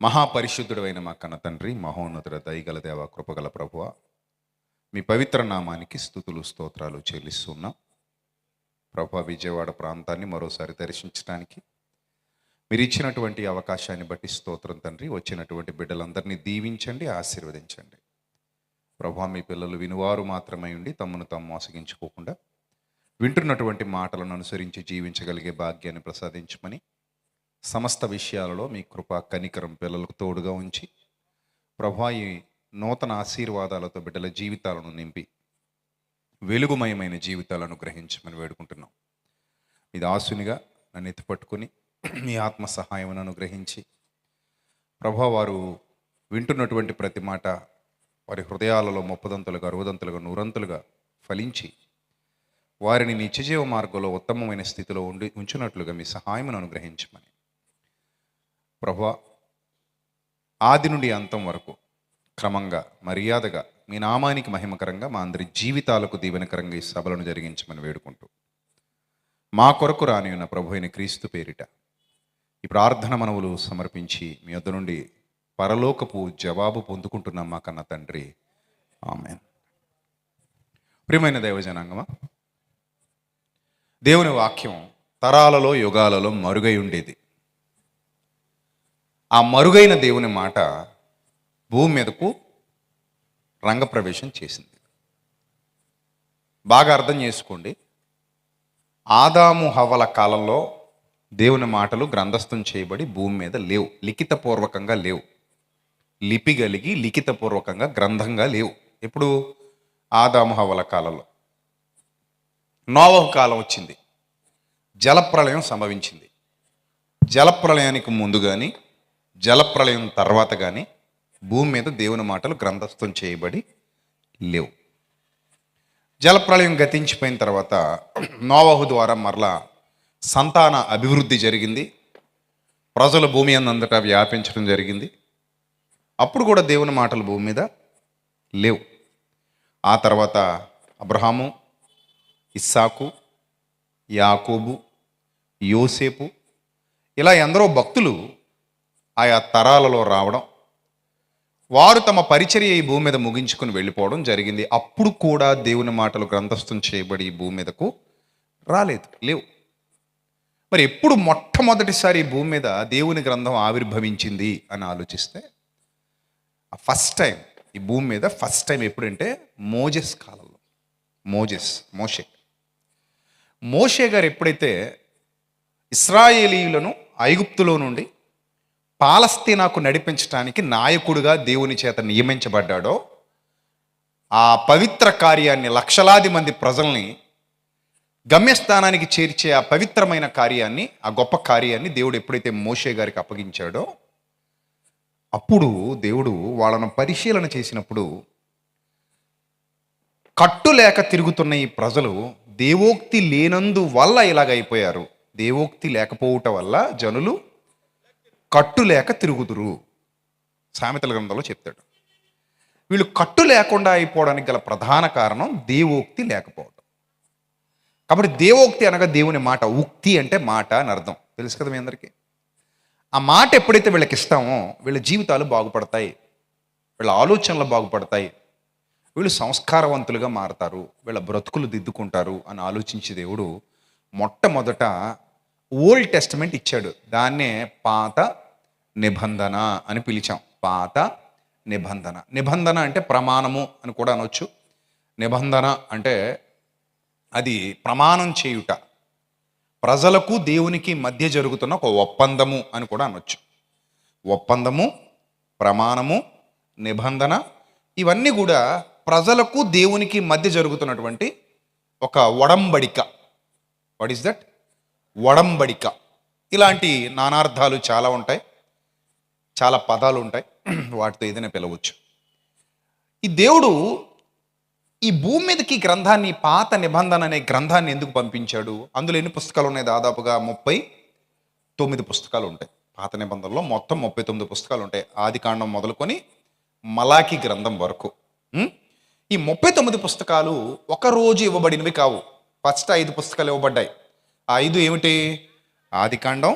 మహాపరిశుద్ధుడైన మా కన్న తండ్రి, మహోన్నతుడ, దయగల దేవ, కృపగల ప్రభువ, మీ పవిత్ర నామానికి స్తుతులు స్తోత్రాలు చెల్లిస్తున్నాం. ప్రభు, విజయవాడ ప్రాంతాన్ని మరోసారి దర్శించడానికి మీరు ఇచ్చినటువంటి అవకాశాన్ని బట్టి స్తోత్రం తండ్రి. వచ్చినటువంటి బిడ్డలందరినీ దీవించండి, ఆశీర్వదించండి. ప్రభు, మీ పిల్లలు వినువారు మాత్రమై ఉండి తమను తాము మోసగించుకోకుండా వింటున్నటువంటి మాటలను అనుసరించి జీవించగలిగే భాగ్యాన్ని ప్రసాదించమని, సమస్త విషయాలలో మీ కృప కనికరం పిల్లలకు తోడుగా ఉంచి ప్రభా, ఈ నూతన ఆశీర్వాదాలతో బిడ్డల జీవితాలను నింపి వెలుగుమయమైన జీవితాలను గ్రహించమని వేడుకుంటున్నాం. మీ దాసునిగా నన్ను ఎత్తిపట్టుకుని మీ ఆత్మ సహాయమును అనుగ్రహించి ప్రభా, వారు వింటున్నటువంటి ప్రతి మాట వారి హృదయాలలో 30 60 100 ఫలించి వారిని నిత్యజీవ మార్గంలో ఉత్తమమైన స్థితిలో ఉంచినట్లుగా మీ సహాయమును అనుగ్రహించమని ప్రభువా, ఆది నుండి అంతం వరకు క్రమంగా మర్యాదగా మీ నామానికి మహిమకరంగా మా అందరి జీవితాలకు దీవెనకరంగా ఈ సభలను జరిగించమని వేడుకుంటూ మా కొరకు రాని ఉన్న ప్రభు అయిన క్రీస్తు పేరిట ఈ ప్రార్థన మనవులు సమర్పించి మీ వద్ద నుండి పరలోకపు జవాబు పొందుకుంటున్నాం మా కన్న తండ్రి. ఆమేన్. ప్రియమైన దైవజనాంగమా, దేవుని వాక్యం తరాలలో యుగాలలో మరుగై ఉండేది. ఆ మరుగైన దేవుని మాట భూమి మీదకు రంగప్రవేశం చేసింది. బాగా అర్థం చేసుకోండి. ఆదాము హవ్వల కాలంలో దేవుని మాటలు గ్రంథస్థం చేయబడి భూమి మీద లేవు, లిఖితపూర్వకంగా లేవు, లిపి కలిగి లిఖితపూర్వకంగా గ్రంథంగా లేవు. ఇప్పుడు ఆదాము హవ్వల కాలంలో నోవహు కాలం వచ్చింది, జలప్రళయం సంభవించింది. జలప్రళయానికి ముందు కానీ జలప్రళయం తర్వాత కానీ భూమి మీద దేవుని మాటలు గ్రంథస్థం చేయబడి లేవు. జలప్రళయం గతించిపోయిన తర్వాత నోవహు ద్వారా మరలా సంతాన అభివృద్ధి జరిగింది. ప్రజలు భూమి అంతటా వ్యాపించడం జరిగింది. అప్పుడు కూడా దేవుని మాటలు భూమి మీద లేవు. ఆ తర్వాత అబ్రహాము, ఇస్సాకు, యాకోబు, యోసేపు, ఇలా ఎందరో భక్తులు ఆయా తరాలలో రావడం, వారు తమ పరిచర్య ఈ భూమి మీద ముగించుకుని వెళ్ళిపోవడం జరిగింది. అప్పుడు కూడా దేవుని మాటలు గ్రంథస్థం చేయబడి ఈ భూమి మీదకు రాలేదు, లేవు. మరి ఎప్పుడు మొట్టమొదటిసారి ఈ భూమి మీద దేవుని గ్రంథం ఆవిర్భవించింది అని ఆలోచిస్తే ఫస్ట్ టైం ఈ భూమి మీద ఫస్ట్ టైం ఎప్పుడంటే మోజెస్ కాలంలో. మోషే గారు ఎప్పుడైతే ఇశ్రాయేలీయులను ఐగుప్తులో నుండి పాలస్తీనాకు నడిపించడానికి నాయకుడిగా దేవుని చేత నియమించబడ్డాడో, ఆ పవిత్ర కార్యాన్ని, లక్షలాది మంది ప్రజల్ని గమ్యస్థానానికి చేర్చే ఆ పవిత్రమైన కార్యాన్ని, ఆ గొప్ప కార్యాన్ని దేవుడు ఎప్పుడైతే మోషే గారికి అప్పగించాడో, అప్పుడు దేవుడు వాళ్ళను పరిశీలన చేసినప్పుడు కట్టు లేక తిరుగుతున్న ఈ ప్రజలు దేవోక్తి లేనందు వల్ల ఇలాగైపోయారు. దేవోక్తి లేకపోవటం వల్ల జనులు కట్టు లేక తిరుగుదురు. సామెతల గ్రంథంలో చెప్తాడు. వీళ్ళు కట్టు లేకుండా అయిపోవడానికి గల ప్రధాన కారణం దేవోక్తి లేకపోవడం. కాబట్టి దేవోక్తి అనగా దేవుని మాట. ఉక్తి అంటే మాట అని అర్థం, తెలుసు కదా మీ అందరికీ. ఆ మాట ఎప్పుడైతే వీళ్ళకి ఇస్తామో వీళ్ళ జీవితాలు బాగుపడతాయి, వీళ్ళ ఆలోచనలు బాగుపడతాయి, వీళ్ళు సంస్కారవంతులుగా మారతారు, వీళ్ళ బ్రతుకులు దిద్దుకుంటారు అని ఆలోచించే దేవుడు మొట్టమొదట ఓల్డ్ టెస్టమెంట్ ఇచ్చాడు. దాన్నే పాత నిబంధన అని పిలిచాం. పాత నిబంధన. నిబంధన అంటే ప్రమాణము అని కూడా అనొచ్చు. నిబంధన అంటే అది ప్రమాణం చేయుట, ప్రజలకు దేవునికి మధ్య జరుగుతున్న ఒక ఒప్పందము అని కూడా అనొచ్చు. ఒప్పందము, ప్రమాణము, నిబంధన, ఇవన్నీ కూడా ప్రజలకు దేవునికి మధ్య జరుగుతున్నటువంటి ఒక ఒడంబడిక. What is that? ఒడంబడిక. ఇలాంటి నానార్థాలు చాలా ఉంటాయి, చాలా పదాలు ఉంటాయి, వాటితో ఏదైనా పిలవచ్చు. ఈ దేవుడు ఈ భూమి మీదకి గ్రంథాన్ని, పాత నిబంధన అనే గ్రంథాన్ని ఎందుకు పంపించాడు? అందులో ఎన్ని పుస్తకాలు ఉన్నాయి? దాదాపుగా 39 పుస్తకాలు ఉంటాయి. పాత నిబంధనలో మొత్తం 39 పుస్తకాలు ఉంటాయి, ఆది కాండం మొదలుకొని మలాకి గ్రంథం వరకు. ఈ 39 పుస్తకాలు ఒకరోజు ఇవ్వబడినవి కావు. ఫస్ట్ 5 పుస్తకాలు ఇవ్వబడ్డాయి. ఆ 5 ఏమిటి? ఆది కాండం,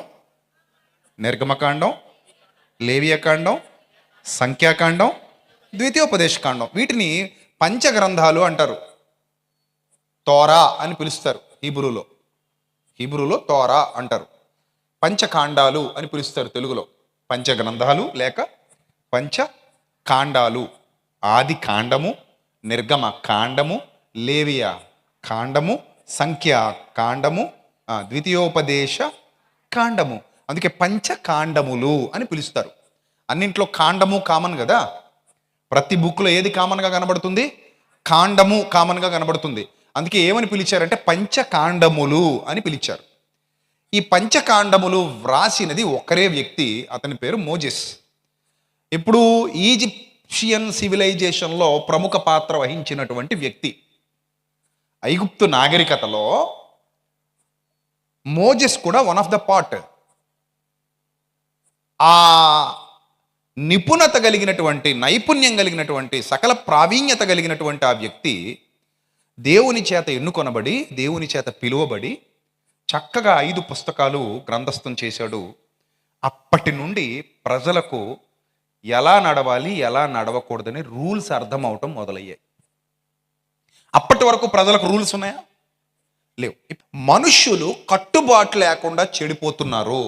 నిర్గమకాండం, లేవియకాండం, సంఖ్యాకాండం, ద్వితీయోపదేశకాండం. వీటిని పంచగ్రంథాలు అంటారు. తోరా అని పిలుస్తారు హీబ్రూలో తోరా అంటారు. పంచకాండాలు అని పిలుస్తారు తెలుగులో. పంచగ్రంథాలు లేక పంచకాండాలు. ఆది కాండము, నిర్గమ కాండము, లేవియా కాండము, సంఖ్యా కాండము, ద్వితీయోపదేశ కాండము. అందుకే పంచకాండములు అని పిలుస్తారు. అన్నింట్లో కాండము కామన్ కదా. ప్రతి బుక్లో ఏది కామన్గా కనబడుతుంది? కాండము కామన్గా కనబడుతుంది. అందుకే ఏమని పిలిచారంటే పంచకాండములు అని పిలిచారు. ఈ పంచకాండములు వ్రాసినది ఒకరే వ్యక్తి, అతని పేరు మోజెస్. ఇప్పుడు ఈజిప్షియన్ సివిలైజేషన్లో ప్రముఖ పాత్ర వహించినటువంటి వ్యక్తి. ఐగుప్తు నాగరికతలో మోజెస్ కూడా వన్ ఆఫ్ ద పార్ట్. ఆ నిపుణత కలిగినటువంటి, నైపుణ్యం కలిగినటువంటి, సకల ప్రావీణ్యత కలిగినటువంటి ఆ వ్యక్తి దేవుని చేత ఎన్నుకొనబడి, దేవుని చేత పిలువబడి చక్కగా 5 పుస్తకాలు గ్రంథస్థం చేశాడు. అప్పటి నుండి ప్రజలకు ఎలా నడవాలి, ఎలా నడవకూడదని రూల్స్ అర్థం అవటం మొదలయ్యాయి. అప్పటి వరకు ప్రజలకు రూల్స్ ఉన్నాయా? లేవు. మనుష్యులు కట్టుబాటు లేకుండా చెడిపోతున్నారు,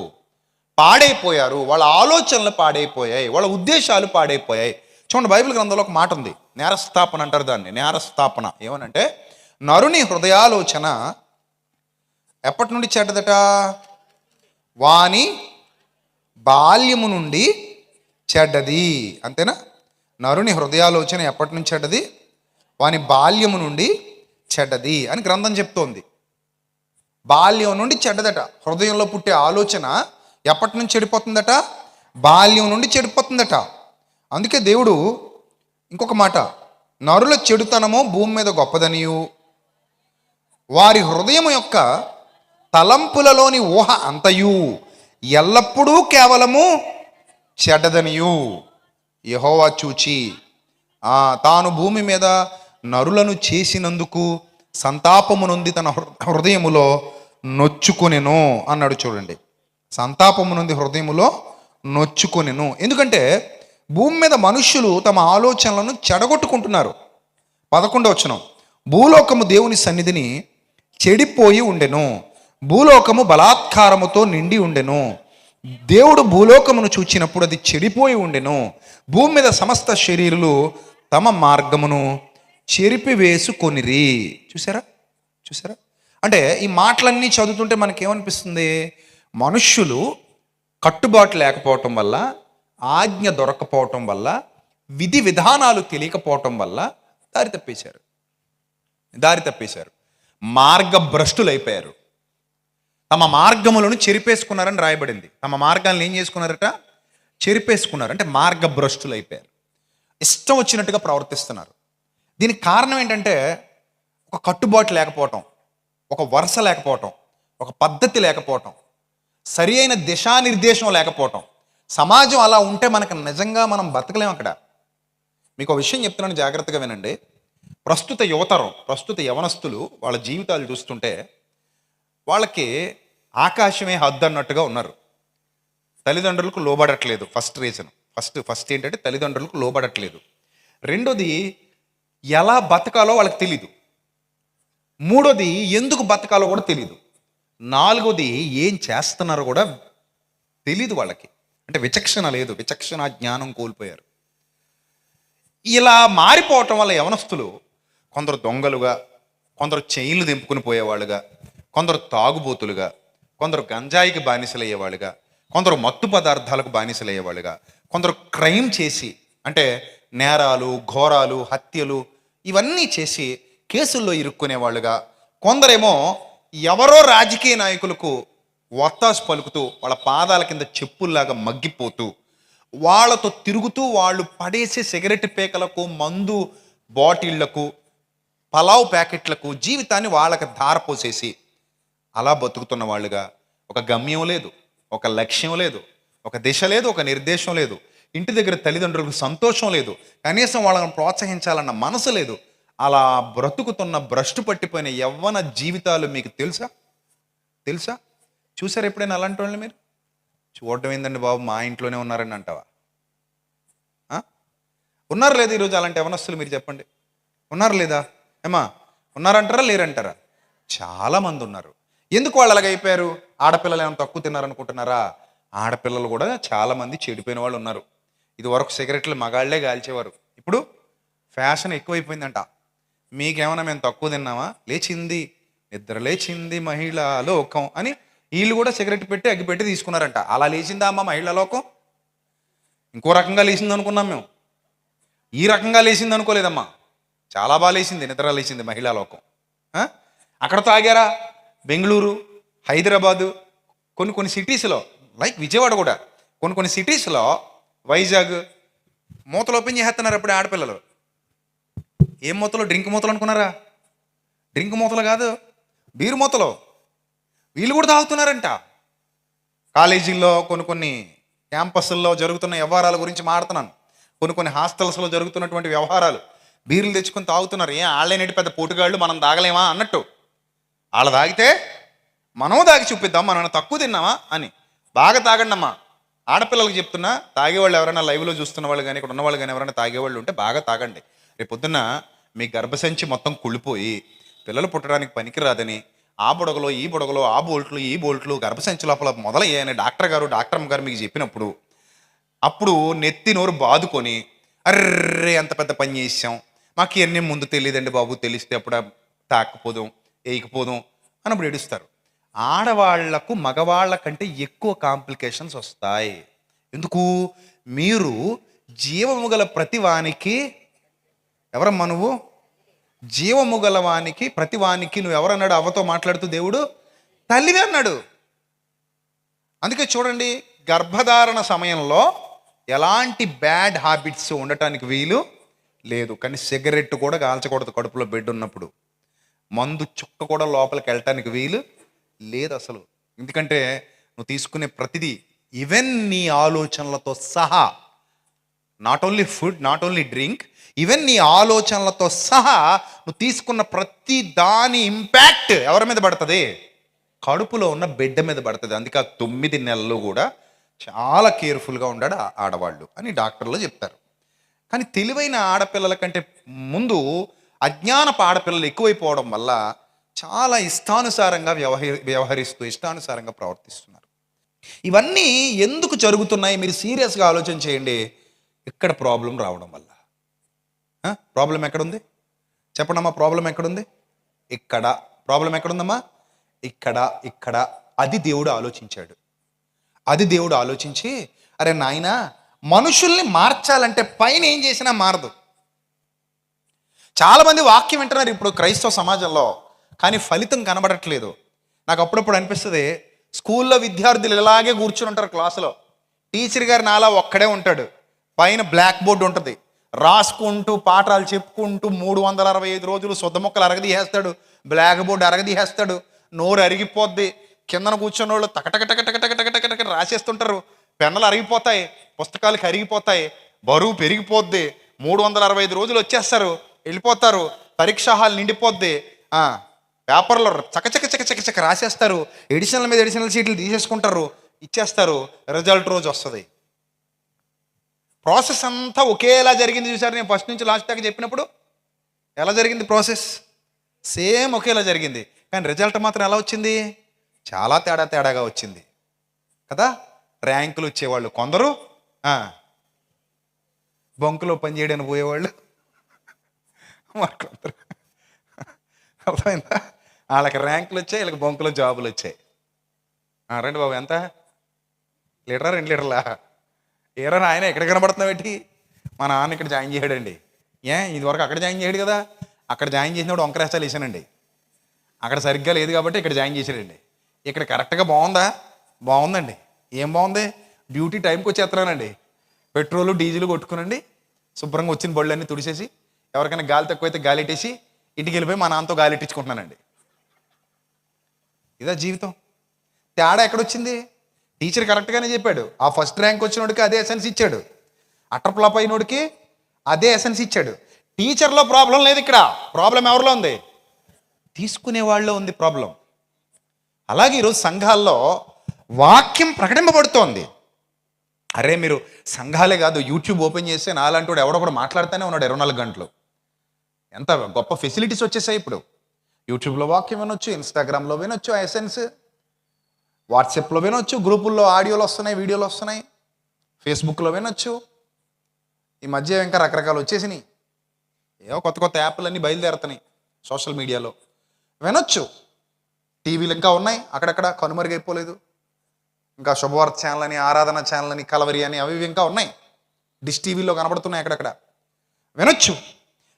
పాడైపోయారు. వాళ్ళ ఆలోచనలు పాడైపోయాయి, వాళ్ళ ఉద్దేశాలు పాడైపోయాయి. చూడండి, బైబిల్ గ్రంథంలో ఒక మాట ఉంది, నేరస్థాపన అంటారు దాన్ని. నేరస్థాపన ఏమనంటే, నరుని హృదయాలోచన ఎప్పటి నుండి చెడ్డదట? వాని బాల్యము నుండి చెడ్డది. అంతేనా? నరుని హృదయాలోచన ఎప్పటి నుంచి చెడ్డది? వాని బాల్యము నుండి చెడ్డది అని గ్రంథం చెప్తోంది. బాల్యం నుండి చెడ్డదట. హృదయంలో పుట్టే ఆలోచన ఎప్పటి నుంచి చెడిపోతుందట? బాల్యం నుండి చెడిపోతుందట. అందుకే దేవుడు ఇంకొక మాట, నరుల చెడుతనము భూమి మీద గొప్పదనియు, వారి హృదయం యొక్క తలంపులలోని ఊహ అంతయు ఎల్లప్పుడూ కేవలము చెడ్డదనియు యెహోవా చూచి తాను భూమి మీద నరులను చేసినందుకు సంతాపము నొంది తన హృదయములో నొచ్చుకొనెను అన్నాడు. చూడండి, సంతాపము నుండి హృదయములో నొచ్చుకొనెను. ఎందుకంటే భూమి మీద మనుష్యులు తమ ఆలోచనలను చెడగొట్టుకుంటున్నారు. 11వ వచనం, భూలోకము దేవుని సన్నిధిని చెడిపోయి ఉండెను, భూలోకము బలాత్కారముతో నిండి ఉండెను. దేవుడు భూలోకమును చూచినప్పుడు అది చెడిపోయి ఉండెను. భూమి మీద సమస్త శరీరులు తమ మార్గమును చెరిపివేసుకొనిరి. చూసారా? అంటే ఈ మాటలన్నీ చదువుతుంటే మనకేమనిపిస్తుంది? మనుష్యులు కట్టుబాటు లేకపోవటం వల్ల, ఆజ్ఞ దొరకపోవటం వల్ల, విధి విధానాలు తెలియకపోవటం వల్ల దారి తప్పేశారు, మార్గభ్రష్టులైపోయారు. తమ మార్గములను చెరిపేసుకున్నారని రాయబడింది. తమ మార్గాలను ఏం చేసుకున్నారట? చెరిపేసుకున్నారు. అంటే మార్గభ్రష్టులైపోయారు, ఇష్టం వచ్చినట్టుగా ప్రవర్తిస్తున్నారు. దీనికి కారణం ఏంటంటే ఒక కట్టుబాటు లేకపోవటం, ఒక వరుస లేకపోవటం, ఒక పద్ధతి లేకపోవటం, సరి అయిన దిశానిర్దేశం లేకపోవటం. సమాజం అలా ఉంటే మనకు నిజంగా మనం బతకలేం అక్కడ. మీకు ఒక విషయం చెప్తున్నాను, జాగ్రత్తగా వినండి. ప్రస్తుత యువతరం, ప్రస్తుత యవనస్తులు వాళ్ళ జీవితాలు చూస్తుంటే వాళ్ళకి ఆకాశమే హద్దు అన్నట్టుగా ఉన్నారు. తల్లిదండ్రులకు లోబడట్లేదు. ఫస్ట్ రీజన్, ఫస్ట్ ఏంటంటే తల్లిదండ్రులకు లోబడట్లేదు. రెండోది, ఎలా బతకాలో వాళ్ళకి తెలీదు. మూడోది, ఎందుకు బతకాలో కూడా తెలీదు. నాలుగోది, ఏం చేస్తున్నారో కూడా తెలీదు వాళ్ళకి. అంటే విచక్షణ లేదు, విచక్షణ జ్ఞానం కోల్పోయారు. ఇలా మారిపోవటం వల్ల యవనస్తులు కొందరు దొంగలుగా, కొందరు చైన్లు దింపుకుని పోయేవాళ్ళుగా, కొందరు తాగుబోతులుగా, కొందరు గంజాయికి బానిసలయ్యేవాళ్ళుగా, కొందరు మత్తు పదార్థాలకు బానిసలయ్యేవాళ్ళుగా, కొందరు క్రైమ్ చేసి, అంటే నేరాలు, ఘోరాలు, హత్యలు ఇవన్నీ చేసి కేసుల్లో ఇరుక్కునేవాళ్ళుగా, కొందరేమో ఎవరో రాజకీయ నాయకులకు వత్తాసు పలుకుతూ వాళ్ళ పాదాల కింద చెప్పుల్లాగా మగ్గిపోతూ, వాళ్ళతో తిరుగుతూ, వాళ్ళు పడేసే సిగరెట్ పేకలకు, మందు బాటిళ్లకు, పలావ్ ప్యాకెట్లకు జీవితాన్ని వాళ్ళకి ధారపోసేసి అలా బతుకుతున్న వాళ్ళుగా, ఒక గమ్యం లేదు, ఒక లక్ష్యం లేదు, ఒక దిశ లేదు, ఒక నిర్దేశం లేదు. ఇంటి దగ్గర తల్లిదండ్రులకు సంతోషం లేదు, కనీసం వాళ్ళని ప్రోత్సహించాలన్న మనసు లేదు. అలా బ్రతుకుతున్న భ్రష్టు పట్టిపోయిన యవ్వన జీవితాలు మీకు తెలుసా? చూసారు ఎప్పుడైనా అలాంటి వాళ్ళని మీరు? చూడటం ఏందండి బాబు, మా ఇంట్లోనే ఉన్నారని అంటావా? ఆ? ఉన్నారు లేదా ఈరోజు అలాంటి యవనస్తులు? మీరు చెప్పండి, ఉన్నారు లేదా? ఏమా, ఉన్నారంటారా లేరంటారా? చాలామంది ఉన్నారు. ఎందుకు వాళ్ళు అలాగ అయిపోయారు? ఆడపిల్లలు ఏమైనా తక్కువ తిన్నారనుకుంటున్నారా? ఆడపిల్లలు కూడా చాలామంది చెడిపోయిన వాళ్ళు ఉన్నారు. ఇది వరకు సిగరెట్లు మగాళ్లే కాల్చేవారు, ఇప్పుడు ఫ్యాషన్ ఎక్కువైపోయిందంట. మీకేమైనా మేము తక్కువ తిన్నామా? లేచింది, నిద్ర లేచింది మహిళా లోకం అని వీళ్ళు కూడా సిగరెట్ పెట్టి అగ్గి పెట్టి తీసుకున్నారంట. అలా లేచిందా అమ్మ మహిళా లోకం? ఇంకో రకంగా లేచింది అనుకున్నాం మేము, ఈ రకంగా లేచింది అనుకోలేదమ్మా. చాలా బాగా లేచింది, నిద్ర లేచింది మహిళా లోకం. అక్కడ తాగారా? బెంగళూరు, హైదరాబాదు, కొన్ని కొన్ని సిటీస్లో, లైక్ విజయవాడ కూడా, కొన్ని కొన్ని సిటీస్లో, వైజాగ్, మూతలు ఓపెన్ చేస్తున్నారు అప్పుడే ఆడపిల్లలు. ఏం మూతలు? డ్రింక్ మూతలు అనుకున్నారా? డ్రింక్ మూతలు కాదు, బీరు మూతలు. వీళ్ళు కూడా తాగుతున్నారంట. కాలేజీల్లో కొన్ని కొన్ని క్యాంపస్ల్లో జరుగుతున్న వ్యవహారాల గురించి మాడుతున్నాను. కొన్ని కొన్ని హాస్టల్స్లో జరుగుతున్నటువంటి వ్యవహారాలు. బీర్లు తెచ్చుకొని తాగుతున్నారు. వాళ్ళేనేటి పెద్ద పోటుగాళ్ళు, మనం తాగలేమా అన్నట్టు. వాళ్ళు తాగితే మనం తాగి చూపిద్దాం, మనం తక్కువ తిన్నామా అని. బాగా తాగండి అమ్మా. ఆడపిల్లలకు చెప్తున్నా, తాగేవాళ్ళు ఎవరైనా లైవ్లో చూస్తున్న వాళ్ళు కానీ ఇక్కడ ఉన్నవాళ్ళు కానీ ఎవరైనా తాగేవాళ్ళు ఉంటే బాగా తాగండి. రేపు పొద్దున్న మీ గర్భసంచి మొత్తం కుళ్ళిపోయి పిల్లలు పుట్టడానికి పనికిరాదని ఆ బుడగలో ఈ బుడగలో ఆ బోల్ట్లు ఈ బోల్ట్లు గర్భసంచి లోపల మొదలయ్యాయని డాక్టర్ గారు మీకు చెప్పినప్పుడు, అప్పుడు నెత్తి నోరు బాదుకొని అర్రే ఎంత పెద్ద పని చేసాం, మాకు ఇవన్నీ ముందు తెలియదండి బాబు, తెలిస్తే అప్పుడు తాకపోదాం వేయకపోదాం అని అప్పుడు ఏడుస్తారు. ఆడవాళ్లకు మగవాళ్ళ కంటే ఎక్కువ కాంప్లికేషన్స్ వస్తాయి. ఎందుకు? మీరు జీవము గల ప్రతివానికి, ఎవరమ్మా నువ్వు? జీవము గల వానికి ప్రతివానికి నువ్వు ఎవరన్నాడు? అవ్వతో మాట్లాడుతూ దేవుడు తల్లివి అన్నాడు. అందుకే చూడండి, గర్భధారణ సమయంలో ఎలాంటి బ్యాడ్ హ్యాబిట్స్ ఉండటానికి వీలు లేదు. కానీ సిగరెట్ కూడా కాల్చకూడదు కడుపులో బిడ్డ ఉన్నప్పుడు. మందు చుక్క కూడా లోపలికి వెళ్ళటానికి వీలు లేదు అసలు. ఎందుకంటే నువ్వు తీసుకునే ప్రతిదీ, ఈవెన్ నీ ఆలోచనలతో సహా, not only food, not only drink, even నీ ఆలోచనలతో సహా నువ్వు తీసుకున్న ప్రతి దాని ఇంపాక్ట్ ఎవరి మీద పడుతుంది? కడుపులో ఉన్న బిడ్డ మీద పడుతుంది. అందుకే ఆ 9 నెలలు కూడా చాలా కేర్ఫుల్గా ఉండాడు ఆడవాళ్ళు అని డాక్టర్లు చెప్తారు. కానీ తెలివైన ఆడపిల్లల కంటే ముందు అజ్ఞానపు ఆడపిల్లలు ఎక్కువైపోవడం వల్ల చాలా ఇష్టానుసారంగా వ్యవహరిస్తూ ఇష్టానుసారంగా ప్రవర్తిస్తున్నారు. ఇవన్నీ ఎందుకు జరుగుతున్నాయి? మీరు సీరియస్గా ఆలోచన చేయండి. ఇక్కడ ప్రాబ్లం రావడం వల్ల. ప్రాబ్లం ఎక్కడుంది చెప్పండమ్మా? ప్రాబ్లం ఎక్కడుంది? ఇక్కడ. ప్రాబ్లం ఎక్కడుందమ్మా? ఇక్కడ. అది దేవుడు ఆలోచించాడు. అది దేవుడు ఆలోచించి, అరే నాయనా, మనుషుల్ని మార్చాలంటే పైన ఏం చేసినా మారదు. చాలామంది వాక్యం వింటున్నారు ఇప్పుడు క్రైస్తవ సమాజంలో, కానీ ఫలితం కనబడట్లేదు. నాకు అప్పుడప్పుడు అనిపిస్తుంది, స్కూల్లో విద్యార్థులు ఇలాగే కూర్చుని ఉంటారు క్లాసులో, టీచర్ గారు నాలా ఒక్కడే ఉంటాడు, పైన బ్లాక్ బోర్డు ఉంటుంది, రాసుకుంటూ పాఠాలు చెప్పుకుంటూ 365 రోజులు శుద్ధ మొక్కలు అరగదీసేస్తాడు, బ్లాక్ బోర్డు అరగదీసేస్తాడు, నోరు అరిగిపోద్ది, కిందన కూర్చున్న వాళ్ళు టకటక రాసేస్తుంటారు, పెన్నులు అరిగిపోతాయి, పుస్తకాలు కరిగిపోతాయి, బరువు పెరిగిపోద్ది, 365 రోజులు వచ్చేస్తారు, వెళ్ళిపోతారు, పరీక్షా హాల్ నిండిపోద్ది, పేపర్లో చకచక రాసేస్తారు, ఎడిషనల్ మీద ఎడిషనల్ సీట్లు తీసేసుకుంటారు, ఇచ్చేస్తారు, రిజల్ట్ రోజు వస్తుంది. ప్రాసెస్ అంతా ఒకేలా జరిగింది. చూసారు, నేను ఫస్ట్ నుంచి లాస్ట్ దాకా చెప్పినప్పుడు ఎలా జరిగింది ప్రాసెస్? సేమ్ ఒకేలా జరిగింది. కానీ రిజల్ట్ మాత్రం ఎలా వచ్చింది? చాలా తేడాగా వచ్చింది కదా. ర్యాంకులు వచ్చేవాళ్ళు కొందరు, బొంకులో పనిచేయడానికి పోయేవాళ్ళు కొందరు. అర్థమైందా? వాళ్ళకి ర్యాంకులు వచ్చాయి, వీళ్ళకి బొంకులో జాబులు వచ్చాయి. రండి బాబు, ఎంత లీటరా 2 లీటర్లా? ఏరా ఆయన ఎక్కడ కనబడుతున్నావు ఏంటి? మా నాన్న ఇక్కడ జాయిన్ చేయడండి. ఇదివరకు అక్కడ జాయిన్ చేయడు కదా. అక్కడ జాయిన్ చేసినప్పుడు వంకరేస్తాలు వేసానండి. అక్కడ సరిగ్గా లేదు కాబట్టి ఇక్కడ జాయిన్ చేశాడండి. ఇక్కడ కరెక్ట్గా బాగుందా? బాగుందండి. ఏం బాగుంది? డ్యూటీ టైంకి వచ్చేస్తున్నానండి. పెట్రోలు డీజిల్ కొట్టుకునండి, శుభ్రంగా వచ్చిన బళ్ళు అన్నీ తుడిసేసి, ఎవరికైనా గాలి తక్కువైతే గాలిట్టేసి ఇంటికి వెళ్ళిపోయి మా నాన్నతో గాలిట్టించుకుంటున్నానండి. ఇదా జీవితం? తేడా ఎక్కడొచ్చింది? టీచర్ కరెక్ట్గానే చెప్పాడు. ఆ ఫస్ట్ ర్యాంక్ వచ్చినోడికి అదే ఎసెన్స్ ఇచ్చాడు, అటర్ఫ్లాప్ అయినోడికి అదే ఎసెన్స్ ఇచ్చాడు. టీచర్లో ప్రాబ్లం లేదు, ఇక్కడ ప్రాబ్లం ఎవరిలో ఉంది? తీసుకునే వాళ్ళలో ఉంది ప్రాబ్లం. అలాగే ఈరోజు సంఘాల్లో వాక్యం ప్రకటింపబడుతోంది. అరే మీరు సంఘాలే కాదు, యూట్యూబ్ ఓపెన్ చేస్తే నాలాంటి వాడు ఎవడో కూడా మాట్లాడుతూనే ఉన్నాడు 24 గంటలు. ఎంత గొప్ప ఫెసిలిటీస్ వచ్చేసాయి ఇప్పుడు. యూట్యూబ్లో వాక్యం వినొచ్చు, ఇన్స్టాగ్రామ్లో వినొచ్చు, ఎస్ఎన్స్ వాట్సాప్లో వినొచ్చు, గ్రూపుల్లో ఆడియోలు వస్తున్నాయి, వీడియోలు వస్తున్నాయి, ఫేస్బుక్లో వినొచ్చు. ఈ మధ్య ఇంకా రకరకాలు వచ్చేసినాయి. ఏవో కొత్త కొత్త యాప్లన్నీ బయలుదేరుతున్నాయి సోషల్ మీడియాలో. వినొచ్చు. టీవీలు ఇంకా ఉన్నాయి, అక్కడక్కడ కనుమరుగైపోలేదు. ఇంకా శుభవార్త ఛానల్ అని, ఆరాధన ఛానల్ అని, కలవరి అని, అవి ఇంకా ఉన్నాయి. డిష్ టీవీలో కనబడుతున్నాయి అక్కడక్కడ. వినొచ్చు.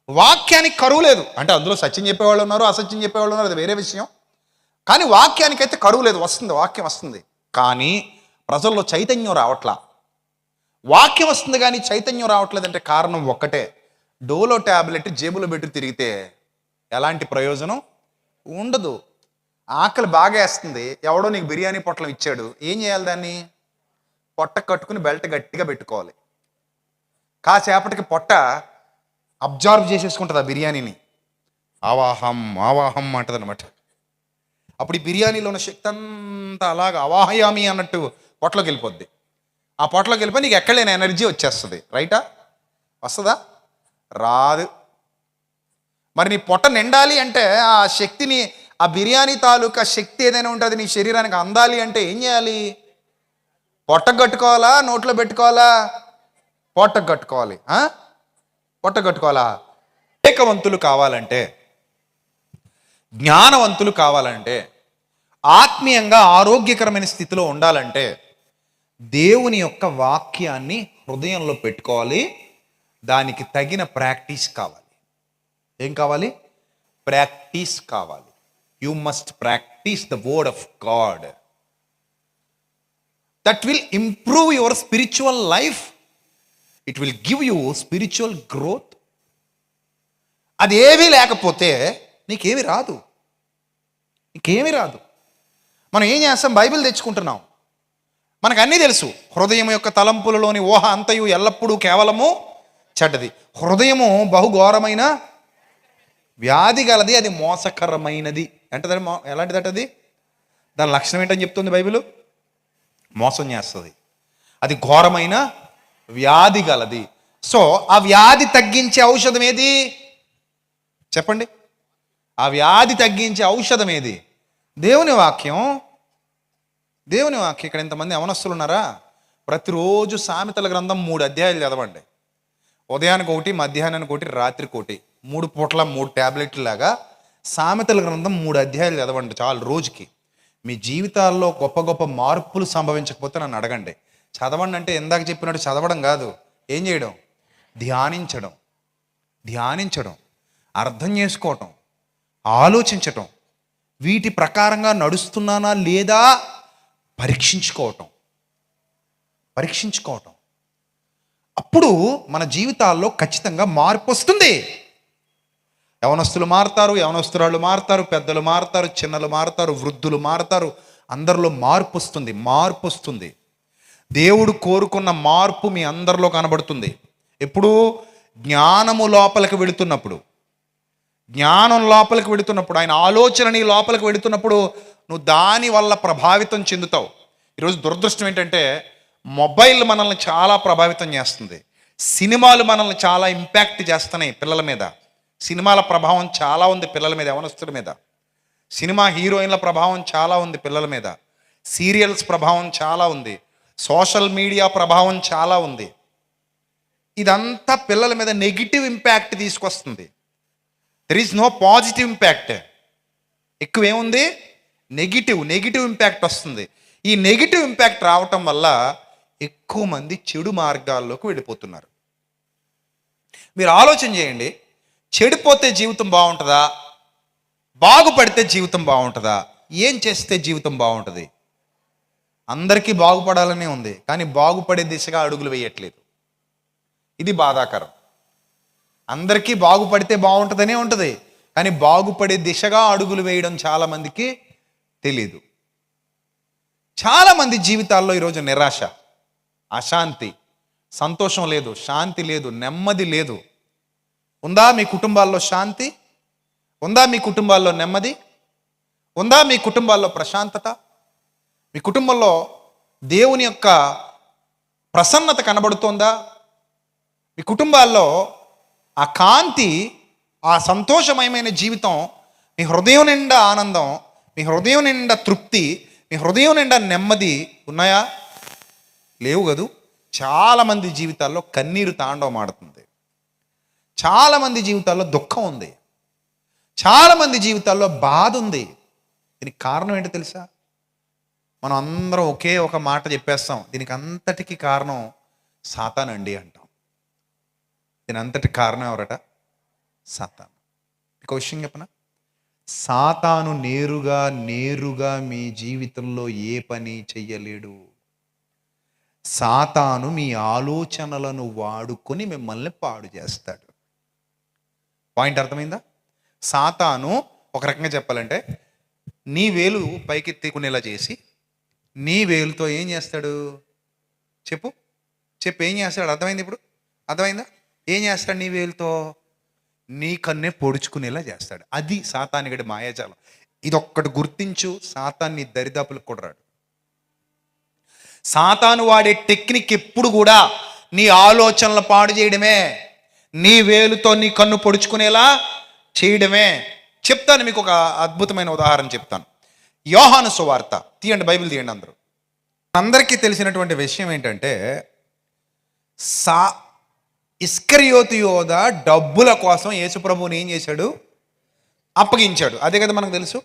వాక్యానికి కరువు లేదు. అంటే అందులో సత్యం చెప్పేవాళ్ళు ఉన్నారు, అసత్యం చెప్పేవాళ్ళు ఉన్నారు, అది వేరే విషయం. కానీ వాక్యానికైతే కరువు లేదు, వస్తుంది, వాక్యం వస్తుంది. కానీ ప్రజల్లో చైతన్యం రావట్లా. వాక్యం వస్తుంది కానీ చైతన్యం రావట్లేదంటే కారణం ఒక్కటే, డోలో ట్యాబ్లెట్ జేబులో పెట్టి తిరిగితే ఎలాంటి ప్రయోజనం ఉండదు. ఆకలి బాగా వేస్తుంది, ఎవడో నీకు బిర్యానీ పొట్లం ఇచ్చాడు, ఏం చేయాలి? దాన్ని పొట్ట కట్టుకుని బెల్ట్ గట్టిగా పెట్టుకోవాలి. కాసేపటికి పొట్ట అబ్జార్బ్ చేసేసుకుంటుంది ఆ బిర్యానీని. ఆవాహం ఆవాహం అంటది అనమాట. అప్పుడు ఈ బిర్యానీలో ఉన్న శక్తి అంతా అలాగా అవాహయామి అన్నట్టు పొట్టలోకి వెళ్ళిపోద్ది. ఆ పొట్టలోకి వెళ్ళిపోయి నీకు ఎక్కడలేని ఎనర్జీ వచ్చేస్తుంది. రైటా? వస్తుందా? రాదు. మరి నీ పొట్ట నిండాలి అంటే ఆ శక్తిని, ఆ బిర్యానీ తాలూకా శక్తి ఏదైనా ఉంటుంది నీ శరీరానికి అందాలి అంటే ఏం చేయాలి? పొట్టకు కట్టుకోవాలా, నోట్లో పెట్టుకోవాలా? పొట్టకు కట్టుకోవాలి. పొట్టకు కట్టుకోవాలా? వివేకవంతులు కావాలంటే, జ్ఞానవంతులు కావాలంటే, ఆత్మీయంగా ఆరోగ్యకరమైన స్థితిలో ఉండాలంటే దేవుని యొక్క వాక్యాన్ని హృదయంలో పెట్టుకోవాలి. దానికి తగిన ప్రాక్టీస్ కావాలి. ఏం కావాలి? ప్రాక్టీస్ కావాలి. You must practice the word of God. That will improve your spiritual life. It will give you spiritual growth. అది ఏమీ లేకపోతే నీకేమి రాదు, నీకేమీ రాదు. మనం ఏం చేస్తాం? బైబిల్ తెచ్చుకుంటున్నాం, మనకు అన్నీ తెలుసు. హృదయం యొక్క తలంపులలోని ఊహ అంతయు ఎల్లప్పుడూ కేవలము చెడ్డది. హృదయము బహుఘోరమైన వ్యాధి గలది, అది మోసకరమైనది అంటది. ఎలాంటిదట అది? దాని లక్షణం ఏంటని చెప్తుంది బైబిల్? మోసం చేస్తుంది. అది ఘోరమైన వ్యాధి గలది. సో ఆ వ్యాధి తగ్గించే ఔషధం ఏది చెప్పండి? ఆ వ్యాధి తగ్గించే ఔషధం ఏది? దేవుని వాక్యం. దేవుని వాక్యం. ఇక్కడ ఇంతమంది అవనస్తులు ఉన్నారా? ప్రతిరోజు సామెతల గ్రంథం 3 అధ్యాయాలు చదవండి. ఉదయానికి ఒకటి, మధ్యాహ్నానికి ఒకటి, రాత్రికి ఒకటి, 3 పూట్ల 3 ట్యాబ్లెట్లు లాగా సామెతల గ్రంథం 3 అధ్యాయాలు చదవండి చాలు రోజుకి. మీ జీవితాల్లో గొప్ప గొప్ప మార్పులు సంభవించకపోతే నన్ను అడగండి. చదవండి అంటే ఇందాక చెప్పినట్టు చదవడం కాదు, ఏం చేయడం? ధ్యానించడం. ధ్యానించడం, అర్థం చేసుకోవటం, ఆలోచించటం, వీటి ప్రకారంగా నడుస్తున్నానా లేదా పరీక్షించుకోవటం. అప్పుడు మన జీవితాల్లో ఖచ్చితంగా మార్పు వస్తుంది. యవనస్తులు మారుతారు, యవనస్తురాళ్ళు మారుతారు, పెద్దలు మారుతారు, చిన్నలు మారుతారు, వృద్ధులు మారుతారు. అందరిలో మార్పు వస్తుంది. దేవుడు కోరుకున్న మార్పు మీ అందరిలో కనబడుతుంది. ఎప్పుడు? జ్ఞానము లోపలికి వెళుతున్నప్పుడు, జ్ఞానం లోపలికి వెళుతున్నప్పుడు, ఆయన ఆలోచన నీ లోపలికి వెళుతున్నప్పుడు నువ్వు దాని వల్ల ప్రభావితం చెందుతావు. ఈరోజు దురదృష్టం ఏంటంటే మొబైల్ మనల్ని చాలా ప్రభావితం చేస్తుంది. సినిమాలు మనల్ని చాలా ఇంపాక్ట్ చేస్తున్నాయి పిల్లల మీద. సినిమాల ప్రభావం చాలా ఉంది పిల్లల మీద, యవనస్తుల మీద. సినిమా హీరోయిన్ల ప్రభావం చాలా ఉంది పిల్లల మీద. సీరియల్స్ ప్రభావం చాలా ఉంది. సోషల్ మీడియా ప్రభావం చాలా ఉంది. ఇదంతా పిల్లల మీద నెగిటివ్ ఇంపాక్ట్ తీసుకొస్తుంది. There is no positive impact. ఎక్కువేముంది? నెగిటివ్ ఇంపాక్ట్ వస్తుంది. ఈ నెగిటివ్ ఇంపాక్ట్ రావటం వల్ల ఎక్కువ మంది చెడు మార్గాల్లోకి వెళ్ళిపోతున్నారు. మీరు ఆలోచన చేయండి, చెడిపోతే జీవితం బాగుంటుందా? బాగుపడితే జీవితం బాగుంటుందా? ఏం చేస్తే జీవితం బాగుంటుంది? అందరికీ బాగుపడాలనే ఉంది, కానీ బాగుపడే దిశగా అడుగులు వేయట్లేదు. ఇది బాధాకరం. అందరికీ బాగుపడితే బాగుంటుందనే ఉంటుంది, కానీ బాగుపడే దిశగా అడుగులు వేయడం చాలామందికి తెలీదు. చాలామంది జీవితాల్లో ఈరోజు నిరాశ, అశాంతి, సంతోషం లేదు, శాంతి లేదు, నెమ్మది లేదు. ఉందా మీ కుటుంబాల్లో శాంతి? ఉందా మీ కుటుంబాల్లో నెమ్మది? ఉందా మీ కుటుంబాల్లో ప్రశాంతత? మీ కుటుంబంలో దేవుని యొక్క ప్రసన్నత కనబడుతోందా? మీ కుటుంబాల్లో ఆ కాంతి, ఆ సంతోషమయమైన జీవితం, మీ హృదయం నిండా ఆనందం, మీ హృదయం నిండా తృప్తి, మీ హృదయం నిండా నెమ్మది ఉన్నాయా? లేవు కదూ. చాలామంది జీవితాల్లో కన్నీరు తాండవం ఆడుతుంది. చాలామంది జీవితాల్లో దుఃఖం ఉంది. చాలామంది జీవితాల్లో బాధ ఉంది. దీనికి కారణం ఏంటో తెలుసా? మనం అందరం ఒకే ఒక మాట చెప్పేస్తాం, దీనికి అంతటికి కారణం సాతానండి అంటాం. దీని అంతటికి కారణం ఎవరట? సాతాను. మీకు విషయం చెప్పనా? సాతాను నేరుగా మీ జీవితంలో ఏ పని చెయ్యలేడు. సాతాను మీ ఆలోచనలను వాడుకొని మిమ్మల్ని పాడు చేస్తాడు. పాయింట్ అర్థమైందా? సాతాను ఒక రకంగా చెప్పాలంటే నీ వేలు పైకెత్తుకునేలా చేసి నీ వేలుతో ఏం చేస్తాడు? చెప్పు ఏం చేస్తాడు? అర్థమైంది? ఇప్పుడు అర్థమైందా? ఏం చేస్తాడు? నీ వేలుతో నీ కన్నే పొడుచుకునేలా చేస్తాడు. అది సాతానిగడి మాయాజాలం. ఇదొక్కటి గుర్తించు, సాతాన్ని దరిదాపులకు కూడా రాడు. సాతాను వాడే టెక్నిక్ ఎప్పుడు కూడా నీ ఆలోచనలు పాడు చేయడమే, నీ వేలుతో నీ కన్ను పొడుచుకునేలా చేయడమే. చెప్తాను మీకు ఒక అద్భుతమైన ఉదాహరణ చెప్తాను. యోహాను సువార్త తీయండి, బైబిల్ తీయండి అందరూ. అందరికీ తెలిసినటువంటి విషయం ఏంటంటే ఇస్కరియోతు యోధ డబ్బుల కోసం యేసుప్రభువుని ఏం చేశాడు? అప్పగించాడు. అదే కదా మనకు తెలుసు,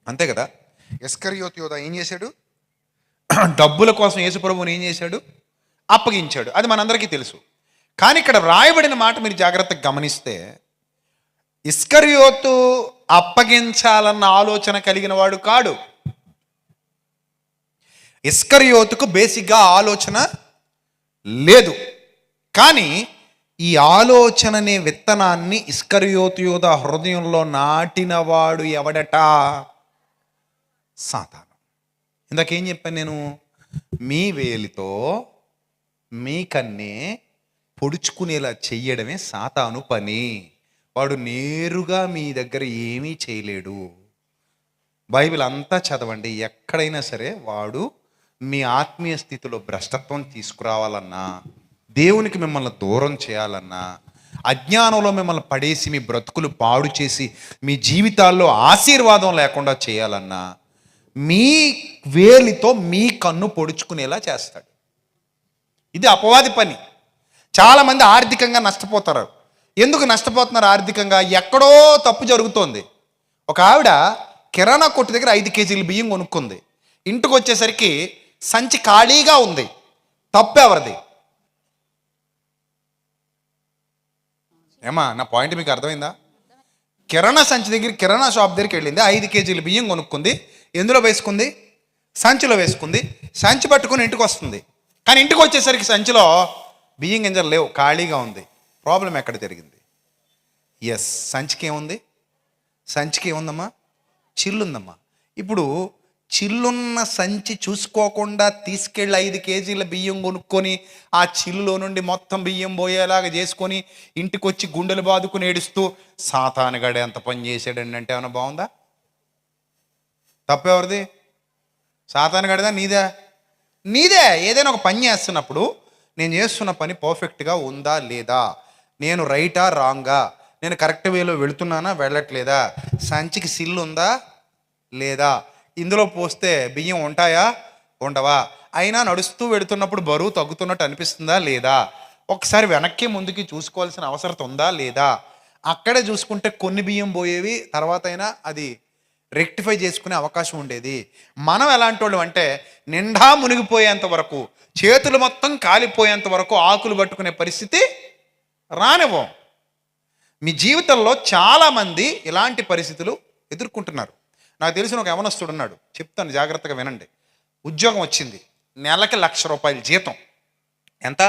అంతే కదా. ఇస్కరియోతు యోధ ఏం చేశాడు? డబ్బుల కోసం యేసుప్రభువుని ఏం చేశాడు? అప్పగించాడు. అది మనందరికీ తెలుసు. కానీ ఇక్కడ రాయబడిన మాట మీరు జాగ్రత్తగా గమనిస్తే, ఇస్కరియోతు అప్పగించాలన్న ఆలోచన కలిగిన వాడు కాడు. ఇస్కరియోతుకు బేసిక్గా ఆలోచన లేదు. కానీ ఈ ఆలోచన అనే విత్తనాన్ని ఇస్కరియోతు యోధ హృదయంలో నాటినవాడు ఎవడట? సాతాను. ఇందాకేం చెప్పాను నేను? మీ వేలితో మీ కన్నే పొడుచుకునేలా చెయ్యడమే సాతాను పని. వాడు నేరుగా మీ దగ్గర ఏమీ చేయలేడు. బైబిల్ అంతా చదవండి, ఎక్కడైనా సరే వాడు మీ ఆత్మీయ స్థితిలో భ్రష్టత్వం తీసుకురావాలన్నా, దేవునికి మిమ్మల్ని దూరం చేయాలన్నా, అజ్ఞానంలో మిమ్మల్ని పడేసి మీ బ్రతుకులు పాడు చేసి మీ జీవితాల్లో ఆశీర్వాదం లేకుండా చేయాలన్నా మీ వేలితో మీ కన్ను పొడుచుకునేలా చేస్తాడు. ఇది అపవాది పని. చాలామంది ఆర్థికంగా నష్టపోతారు. ఎందుకు నష్టపోతున్నారు ఆర్థికంగా? ఎక్కడో తప్పు జరుగుతోంది. ఒక ఆవిడ కిరాణా కొట్టు దగ్గర 5 కేజీల బియ్యం కొనుక్కుంది. ఇంటికి వచ్చేసరికి సంచి ఖాళీగా ఉంది. తప్పు ఎవరిది? ఏమా, నా పాయింట్ మీకు అర్థమైందా? కిరాణా షాప్ దగ్గరికి వెళ్ళింది, 5 కేజీల బియ్యం కొనుక్కుంది. ఎందులో వేసుకుంది? సంచిలో వేసుకుంది. సంచి పట్టుకుని ఇంటికి వస్తుంది. కానీ ఇంటికి వచ్చేసరికి సంచిలో బియ్యం గింజలు లేవు, ఖాళీగా ఉంది. ప్రాబ్లం ఎక్కడ జరిగింది? ఎస్, సంచికి ఏముందమ్మా? చిల్లుందమ్మా. ఇప్పుడు చిల్లున్న సంచి చూసుకోకుండా తీసుకెళ్ళి 5 కేజీల బియ్యం కొనుక్కొని ఆ చిల్లులో నుండి మొత్తం బియ్యం పోయేలాగా చేసుకొని ఇంటికి వచ్చి గుండెలు బాదుకుని ఏడుస్తూ సాతానుగాడే అంత పని చేసాడండి అంటే ఏమైనా బాగుందా? తప్పెవరిది? సాతానుగాడిదా నీదే? నీదే. ఏదైనా ఒక పని చేస్తున్నప్పుడు నేను చేస్తున్న పని పర్ఫెక్ట్గా ఉందా లేదా, నేను రైటా రాంగా, నేను కరెక్ట్ వేలో వెళుతున్నానా వెళ్ళట్లేదా, సంచికి సిల్లు ఉందా లేదా, ఇందులో పోస్తే బియ్యం ఉంటాయా ఉండవా, అయినా నడుస్తూ వెళుతున్నప్పుడు బరువు తగ్గుతున్నట్టు అనిపిస్తుందా లేదా, ఒకసారి వెనక్కి ముందుకి చూసుకోవాల్సిన అవసరం ఉందా లేదా. అక్కడే చూసుకుంటే కొన్ని బియ్యం పోయేవి, తర్వాత అయినా అది రెక్టిఫై చేసుకునే అవకాశం ఉండేది. మనం ఎలాంటి వాళ్ళు అంటే నిండా మునిగిపోయేంత వరకు, చేతులు మొత్తం కాలిపోయేంత వరకు ఆకులు పట్టుకునే పరిస్థితి రానివ్వం. మీ జీవితంలో చాలామంది ఇలాంటి పరిస్థితులు ఎదుర్కొంటున్నారు. నాకు తెలిసిన ఒక యవనస్తుడు ఉన్నాడు, చెప్తాను జాగ్రత్తగా వినండి. ఉద్యోగం వచ్చింది, నెలకి ₹1,00,000 జీతం. ఎంత?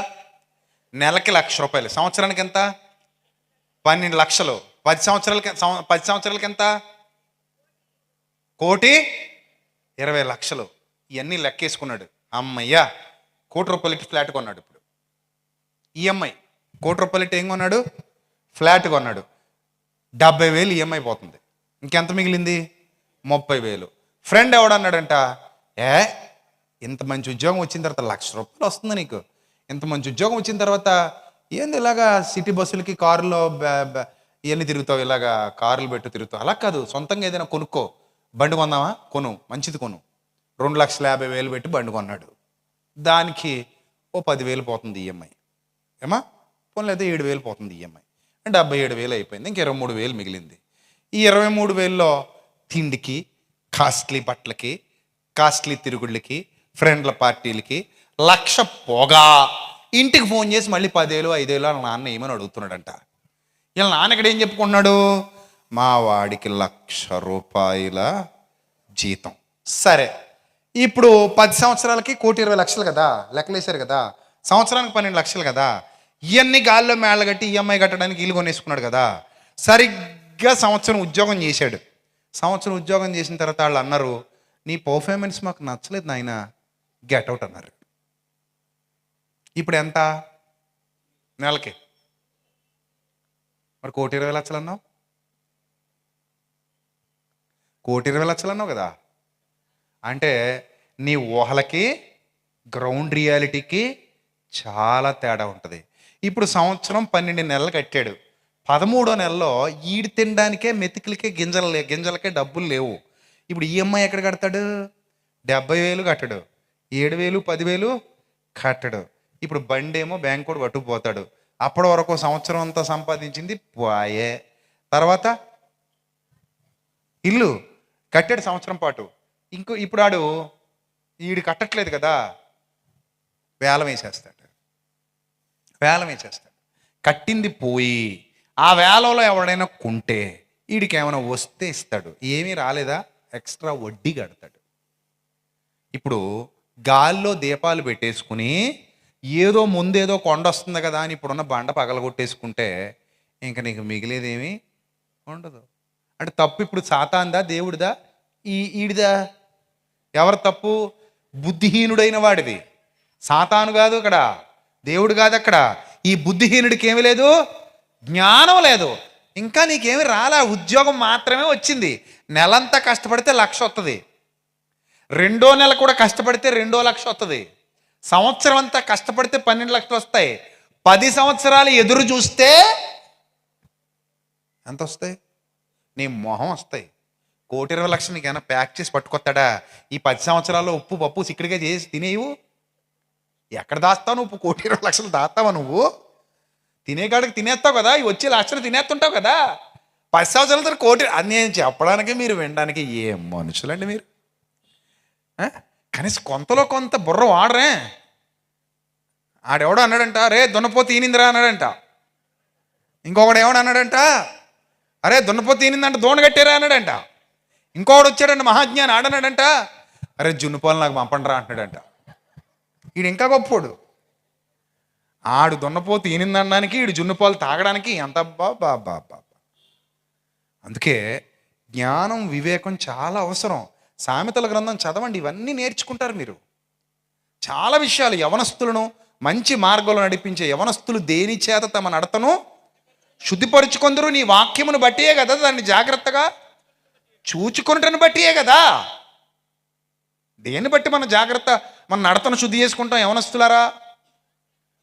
నెలకి ₹1,00,000. సంవత్సరానికి ఎంత? 12 లక్షలు. 10 సంవత్సరాలకి ఎంత? ₹1,20,00,000. ఇవన్నీ లెక్కేసుకున్నాడు. అమ్మయ్యా, ₹1,00,000 ఫ్లాట్ కొన్నాడు. ఇప్పుడు ఈఎంఐ ₹1,00,000 ఏం కొన్నాడు? ఫ్లాట్ కొన్నాడు. 70,000 ఈఎంఐ పోతుంది. ఇంకెంత మిగిలింది? 30,000. ఫ్రెండ్ ఎవడన్నాడంట, ఏ ఇంత మంచి ఉద్యోగం వచ్చిన తర్వాత ₹1,00,000 వస్తుంది నీకు, ఇంత మంచి ఉద్యోగం వచ్చిన తర్వాత ఏంది ఇలాగా సిటీ బస్సులకి కారులో ఇవన్నీ తిరుగుతావు, ఇలాగా కార్లు పెట్టి తిరుగుతావు. అలా కాదు, సొంతంగా ఏదైనా కొనుక్కో. బండి కొందామా, కొను, మంచిది కొను. 2,50,000 పెట్టి బండి కొన్నాడు. దానికి ఓ 10,000 పోతుంది ఈఎంఐ. ఏమా పోనీ, లేదా 7,000 పోతుంది ఈఎంఐ. 77,000 అయిపోయింది. ఇంక 23,000 మిగిలింది. ఈ 23,000లో తిండికి, కాస్ట్లీ బట్టలకి, కాస్ట్లీ తిరుగుళ్ళకి, ఫ్రెండ్ల పార్టీలకి 1,00,000 పోగా ఇంటికి ఫోన్ చేసి మళ్ళీ 10,000 5,000 వాళ్ళ నాన్న ఏమని అడుగుతున్నాడంట. వీళ్ళ నాన్న ఇక్కడ ఏం చెప్పుకున్నాడు, మా వాడికి ₹1,00,000 జీతం. సరే, ఇప్పుడు 10 సంవత్సరాలకి 1,20,00,000 కదా, లెక్కలేశారు కదా, సంవత్సరానికి 12 లక్షలు కదా. ఇవన్నీ గాల్లో మేళ్ళ కట్టి ఈఎంఐ కట్టడానికి ఇల్లు కొనేసుకున్నాడు కదా. సరిగ్గా సంవత్సరం ఉద్యోగం చేశాడు. సంవత్సరం ఉద్యోగం చేసిన తర్వాత వాళ్ళు అన్నారు, నీ పర్ఫార్మెన్స్ మాకు నచ్చలేదు నాయన, గెట్ అవుట్ అన్నారు. ఇప్పుడు ఎంత నెలకి? మరి 1,20,00,000 అన్నావు, 1,20,00,000 అన్నావు కదా. అంటే నీ ఊహలకి గ్రౌండ్ రియాలిటీకి చాలా తేడా ఉంటుంది. ఇప్పుడు సంవత్సరం 12 నెలలు కట్టాడు. 13వ నెలలో ఈడు తినడానికే మెతుకులకే గింజలకే డబ్బులు లేవు. ఇప్పుడు ఈఎంఐ ఎక్కడ కడతాడు? 70,000 కట్టడు, 7,000 10,000 కట్టడు. ఇప్పుడు బండి ఏమో బ్యాంక్ కూడా పట్టుకుపోతాడు. అప్పటి వరకు సంవత్సరం అంతా సంపాదించింది పోయే. తర్వాత ఇల్లు కట్టాడు సంవత్సరం పాటు. ఇప్పుడు ఈడు కట్టట్లేదు కదా, వేలం వేసేస్తాడు. కట్టింది పోయి ఆ వేలంలో ఎవడైనా కొంటే వీడికి ఏమైనా వస్తే ఇస్తాడు, ఏమీ రాలేదా ఎక్స్ట్రా వడ్డీ కడతాడు. ఇప్పుడు గాల్లో దీపాలు పెట్టేసుకుని ఏదో ముందేదో కొండ వస్తుంది కదా అని ఇప్పుడున్న బండ పగలగొట్టేసుకుంటే ఇంకా నీకు మిగిలేదేమీ ఉండదు. అంటే తప్పు ఇప్పుడు సాతాందా దేవుడిదా ఈడిదా? ఎవరు తప్పు? బుద్ధిహీనుడైన వాడిది. సాతాను కాదు అక్కడ, దేవుడు కాదు అక్కడ. ఈ బుద్ధిహీనుడికి ఏమీ లేదు, జ్ఞానం లేదు. ఇంకా నీకేమి రాలా, ఉద్యోగం మాత్రమే వచ్చింది. నెలంతా కష్టపడితే 1,00,000 వస్తుంది, 2వ నెల కూడా కష్టపడితే 2 లక్షలు వస్తుంది, సంవత్సరం అంతా కష్టపడితే 12 లక్షలు వస్తాయి. 10 సంవత్సరాలు ఎదురు చూస్తే ఎంత వస్తాయి? నీ మొహం వస్తాయి. 1,20,00,000 నీకైనా ప్యాక్ చేసి పట్టుకొస్తాడా? ఈ 10 సంవత్సరాల్లో ఉప్పు పప్పు సిక్కడిగా చేసి తినేవు. ఎక్కడ దాస్తావు నువ్వు? 1,20,00,000 దాస్తావా నువ్వు? తినేకాడికి తినేస్తావు కదా, ఈ వచ్చే లక్షలు తినేస్తుంటావు కదా. 10 సంవత్సరాల తర్వాత 1,00,000 అని నేను చెప్పడానికి మీరు వినడానికి ఏం మనుషులండి మీరు? కనీసం కొంతలో కొంత బుర్ర వాడరే. ఆడెవడో అన్నాడంట, రే దున్నపోతు ఈనిందిరా అన్నాడంట. ఇంకొకడు ఎవడు అన్నాడంట, అరే దున్నపోతు ఈనిందంట దోణ కట్టారా అన్నాడంట. ఇంకొకడు వచ్చాడంట మహాజ్ఞాని, ఆడన్నాడంట, అరే జున్నుపాలు నాకు పంపండిరా అంటున్నాడంట. వీడు ఇంకా గొప్పోడు. ఆడు దున్నపోతు ఈనిందనడానికి వీడు జున్నుపాలు తాగడానికి ఎంత బాబా. అందుకే జ్ఞానం వివేకం చాలా అవసరం. సామెతల గ్రంథం చదవండి, ఇవన్నీ నేర్చుకుంటారు మీరు. చాలా విషయాలు యవనస్తులను మంచి మార్గంలో నడిపించే యవనస్తులు దేని చేత తమ నడతను శుద్ధిపరుచుకొందరు? నీ వాక్యమును బట్టియే కదా, దాన్ని జాగ్రత్తగా చూచుకొనుటను బట్టియే కదా. దేన్ని బట్టి మన నడతను శుద్ధి చేసుకుంటాం యవనస్తులారా?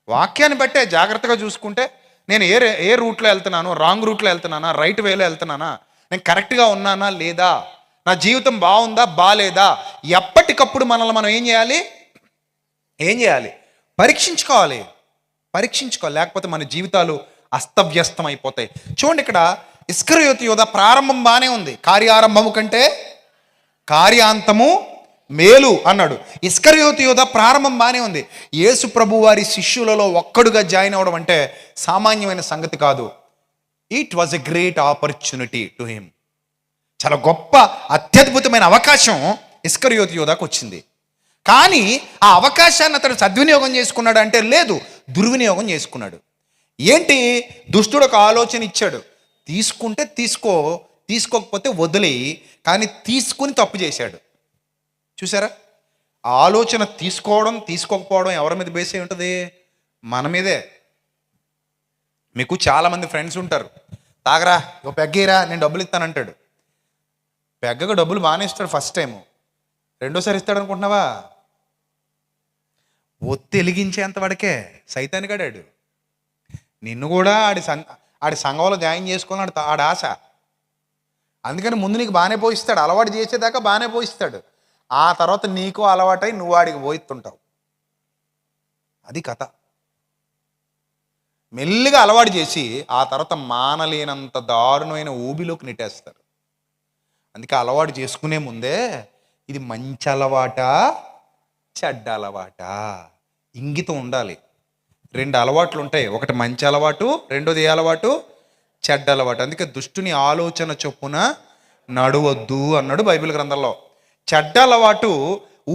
వాక్యాన్ని బట్టే జాగ్రత్తగా చూసుకుంటే నేను ఏ రూట్లో వెళ్తున్నాను, రాంగ్ రూట్లో వెళ్తున్నానా, రైట్ వేలో వెళ్తున్నానా, నేను కరెక్ట్గా ఉన్నానా లేదా, నా జీవితం బాగుందా బాలేదా, ఎప్పటికప్పుడు మనల్ని మనం ఏం చేయాలి? పరీక్షించుకోవాలి. లేకపోతే మన జీవితాలు అస్తవ్యస్తం అయిపోతాయి. చూడండి, ఇక్కడ ఇస్కరియోతు యోధ ప్రారంభం బాగానే ఉంది. కార్యారంభము కంటే కార్యాంతము మేలు అన్నాడు. ఇస్కరియోతు యోధ ప్రారంభం బాగానే ఉంది. యేసు ప్రభు వారి శిష్యులలో ఒక్కడుగా జాయిన్ అవ్వడం అంటే సామాన్యమైన సంగతి కాదు. It was a great opportunity to him. చాలా గొప్ప అత్యద్భుతమైన అవకాశం ఇస్కరియోతు యోధాకు వచ్చింది. కానీ ఆ అవకాశాన్ని అతడు సద్వినియోగం చేసుకున్నాడు అంటే లేదు, దుర్వినియోగం చేసుకున్నాడు. ఏంటి? దుష్టుడు ఒక ఆలోచన ఇచ్చాడు, తీసుకుంటే తీసుకోకపోతే వదిలి, కానీ తీసుకుని తప్పు చేశాడు. చూసారా? ఆలోచన తీసుకోకపోవడం ఎవరి మీద బేస్ అయి ఉంటుంది? మన మీదే. మీకు చాలామంది ఫ్రెండ్స్ ఉంటారు, తాగరా ఓ పెగ్గేరా నేను డబ్బులు ఇస్తానంటాడు. పెగ్గకు డబ్బులు బాగానే ఇస్తాడు ఫస్ట్ టైము, రెండోసారి ఇస్తాడు అనుకుంటున్నావా? ఒత్తి వెలిగించేంత వాడికే సైతాన్ని గడాడు. నిన్ను కూడా ఆడి సంఘంలో జాయిన్ చేసుకున్నాడు ఆడ ఆశ. అందుకని ముందు నీకు బాగానే పోయిస్తాడు, అలవాటు చేసేదాకా బాగానే పోయిస్తాడు. ఆ తర్వాత నీకు అలవాటై నువ్వు ఆడికి పోయిస్తుంటావు. అది కథ. మెల్లిగా అలవాటు చేసి ఆ తర్వాత మానలేనంత దారుణమైన ఊబిలోకి నెట్టేస్తారు. అందుకే అలవాటు చేసుకునే ముందే ఇది మంచి అలవాటా చెడ్డ అలవాటా ఇంగితం ఉండాలి. 2 అలవాట్లు ఉంటాయి, ఒకటి మంచి అలవాటు, రెండోది ఏ అలవాటు? చెడ్డ అలవాటు. అందుకే దుష్టుని ఆలోచన చొప్పున నడవద్దు అన్నాడు బైబిల్ గ్రంథంలో. చెడ్డ అలవాటు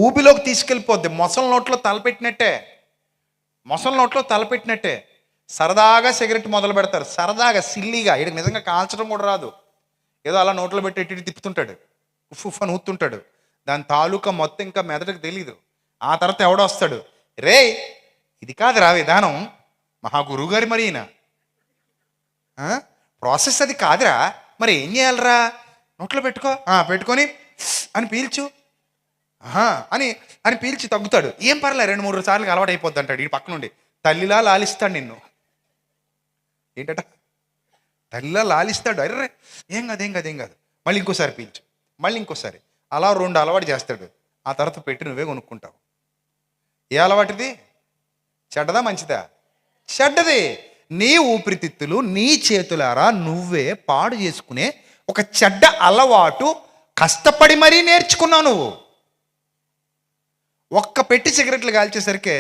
ఊబిలోకి తీసుకెళ్ళిపోద్ది. మొసలి నోట్లో తలపెట్టినట్టే. సరదాగా సిగరెట్ మొదలు పెడతారు, సరదాగా సిల్లీగా. వీడికి నిజంగా కాల్చడం కూడా రాదు, ఏదో అలా నోట్లో పెట్టి ఇటు తిప్పుతుంటాడు, ఉఫ్ అని ఊతుంటాడు. దాని తాలూకా మొత్తం ఇంకా మెదడుకు తెలీదు. ఆ తర్వాత ఎవడో వస్తాడు, రే ఇది కాదురా విధానం, మహా గురువు గారి మరి ఈయన ప్రాసెస్ అది కాదురా, మరి ఏం చేయాలరా? నోట్లో పెట్టుకొని అని పీల్చు అని అని పీల్చి తగ్గుతాడు. ఏం పర్లేదు 2-3 సార్లు అలవాటు అయిపోద్ది అంటాడు. ఈ పక్క నుండి తల్లిలా లాలిస్తాడు నిన్ను. ఏంటట? తల్లిలా లాలిస్తాడు. అర్రే ఏం కాదు మళ్ళీ ఇంకోసారి పీల్చు, మళ్ళీ ఇంకోసారి, అలా 2 అలవాటు చేస్తాడు. ఆ తర్వాత పెట్టి నువ్వే కొనుక్కుంటావు. ఏ అలవాటిది? చెడ్డదా మంచిదా? చెడ్డది. నీ ఊపిరితిత్తులు నీ చేతులారా నువ్వే పాడు చేసుకునే ఒక చెడ్డ అలవాటు కష్టపడి మరీ నేర్చుకున్నావు నువ్వు. ఒక్క పెట్టి సిగరెట్లు కాల్చేసరికి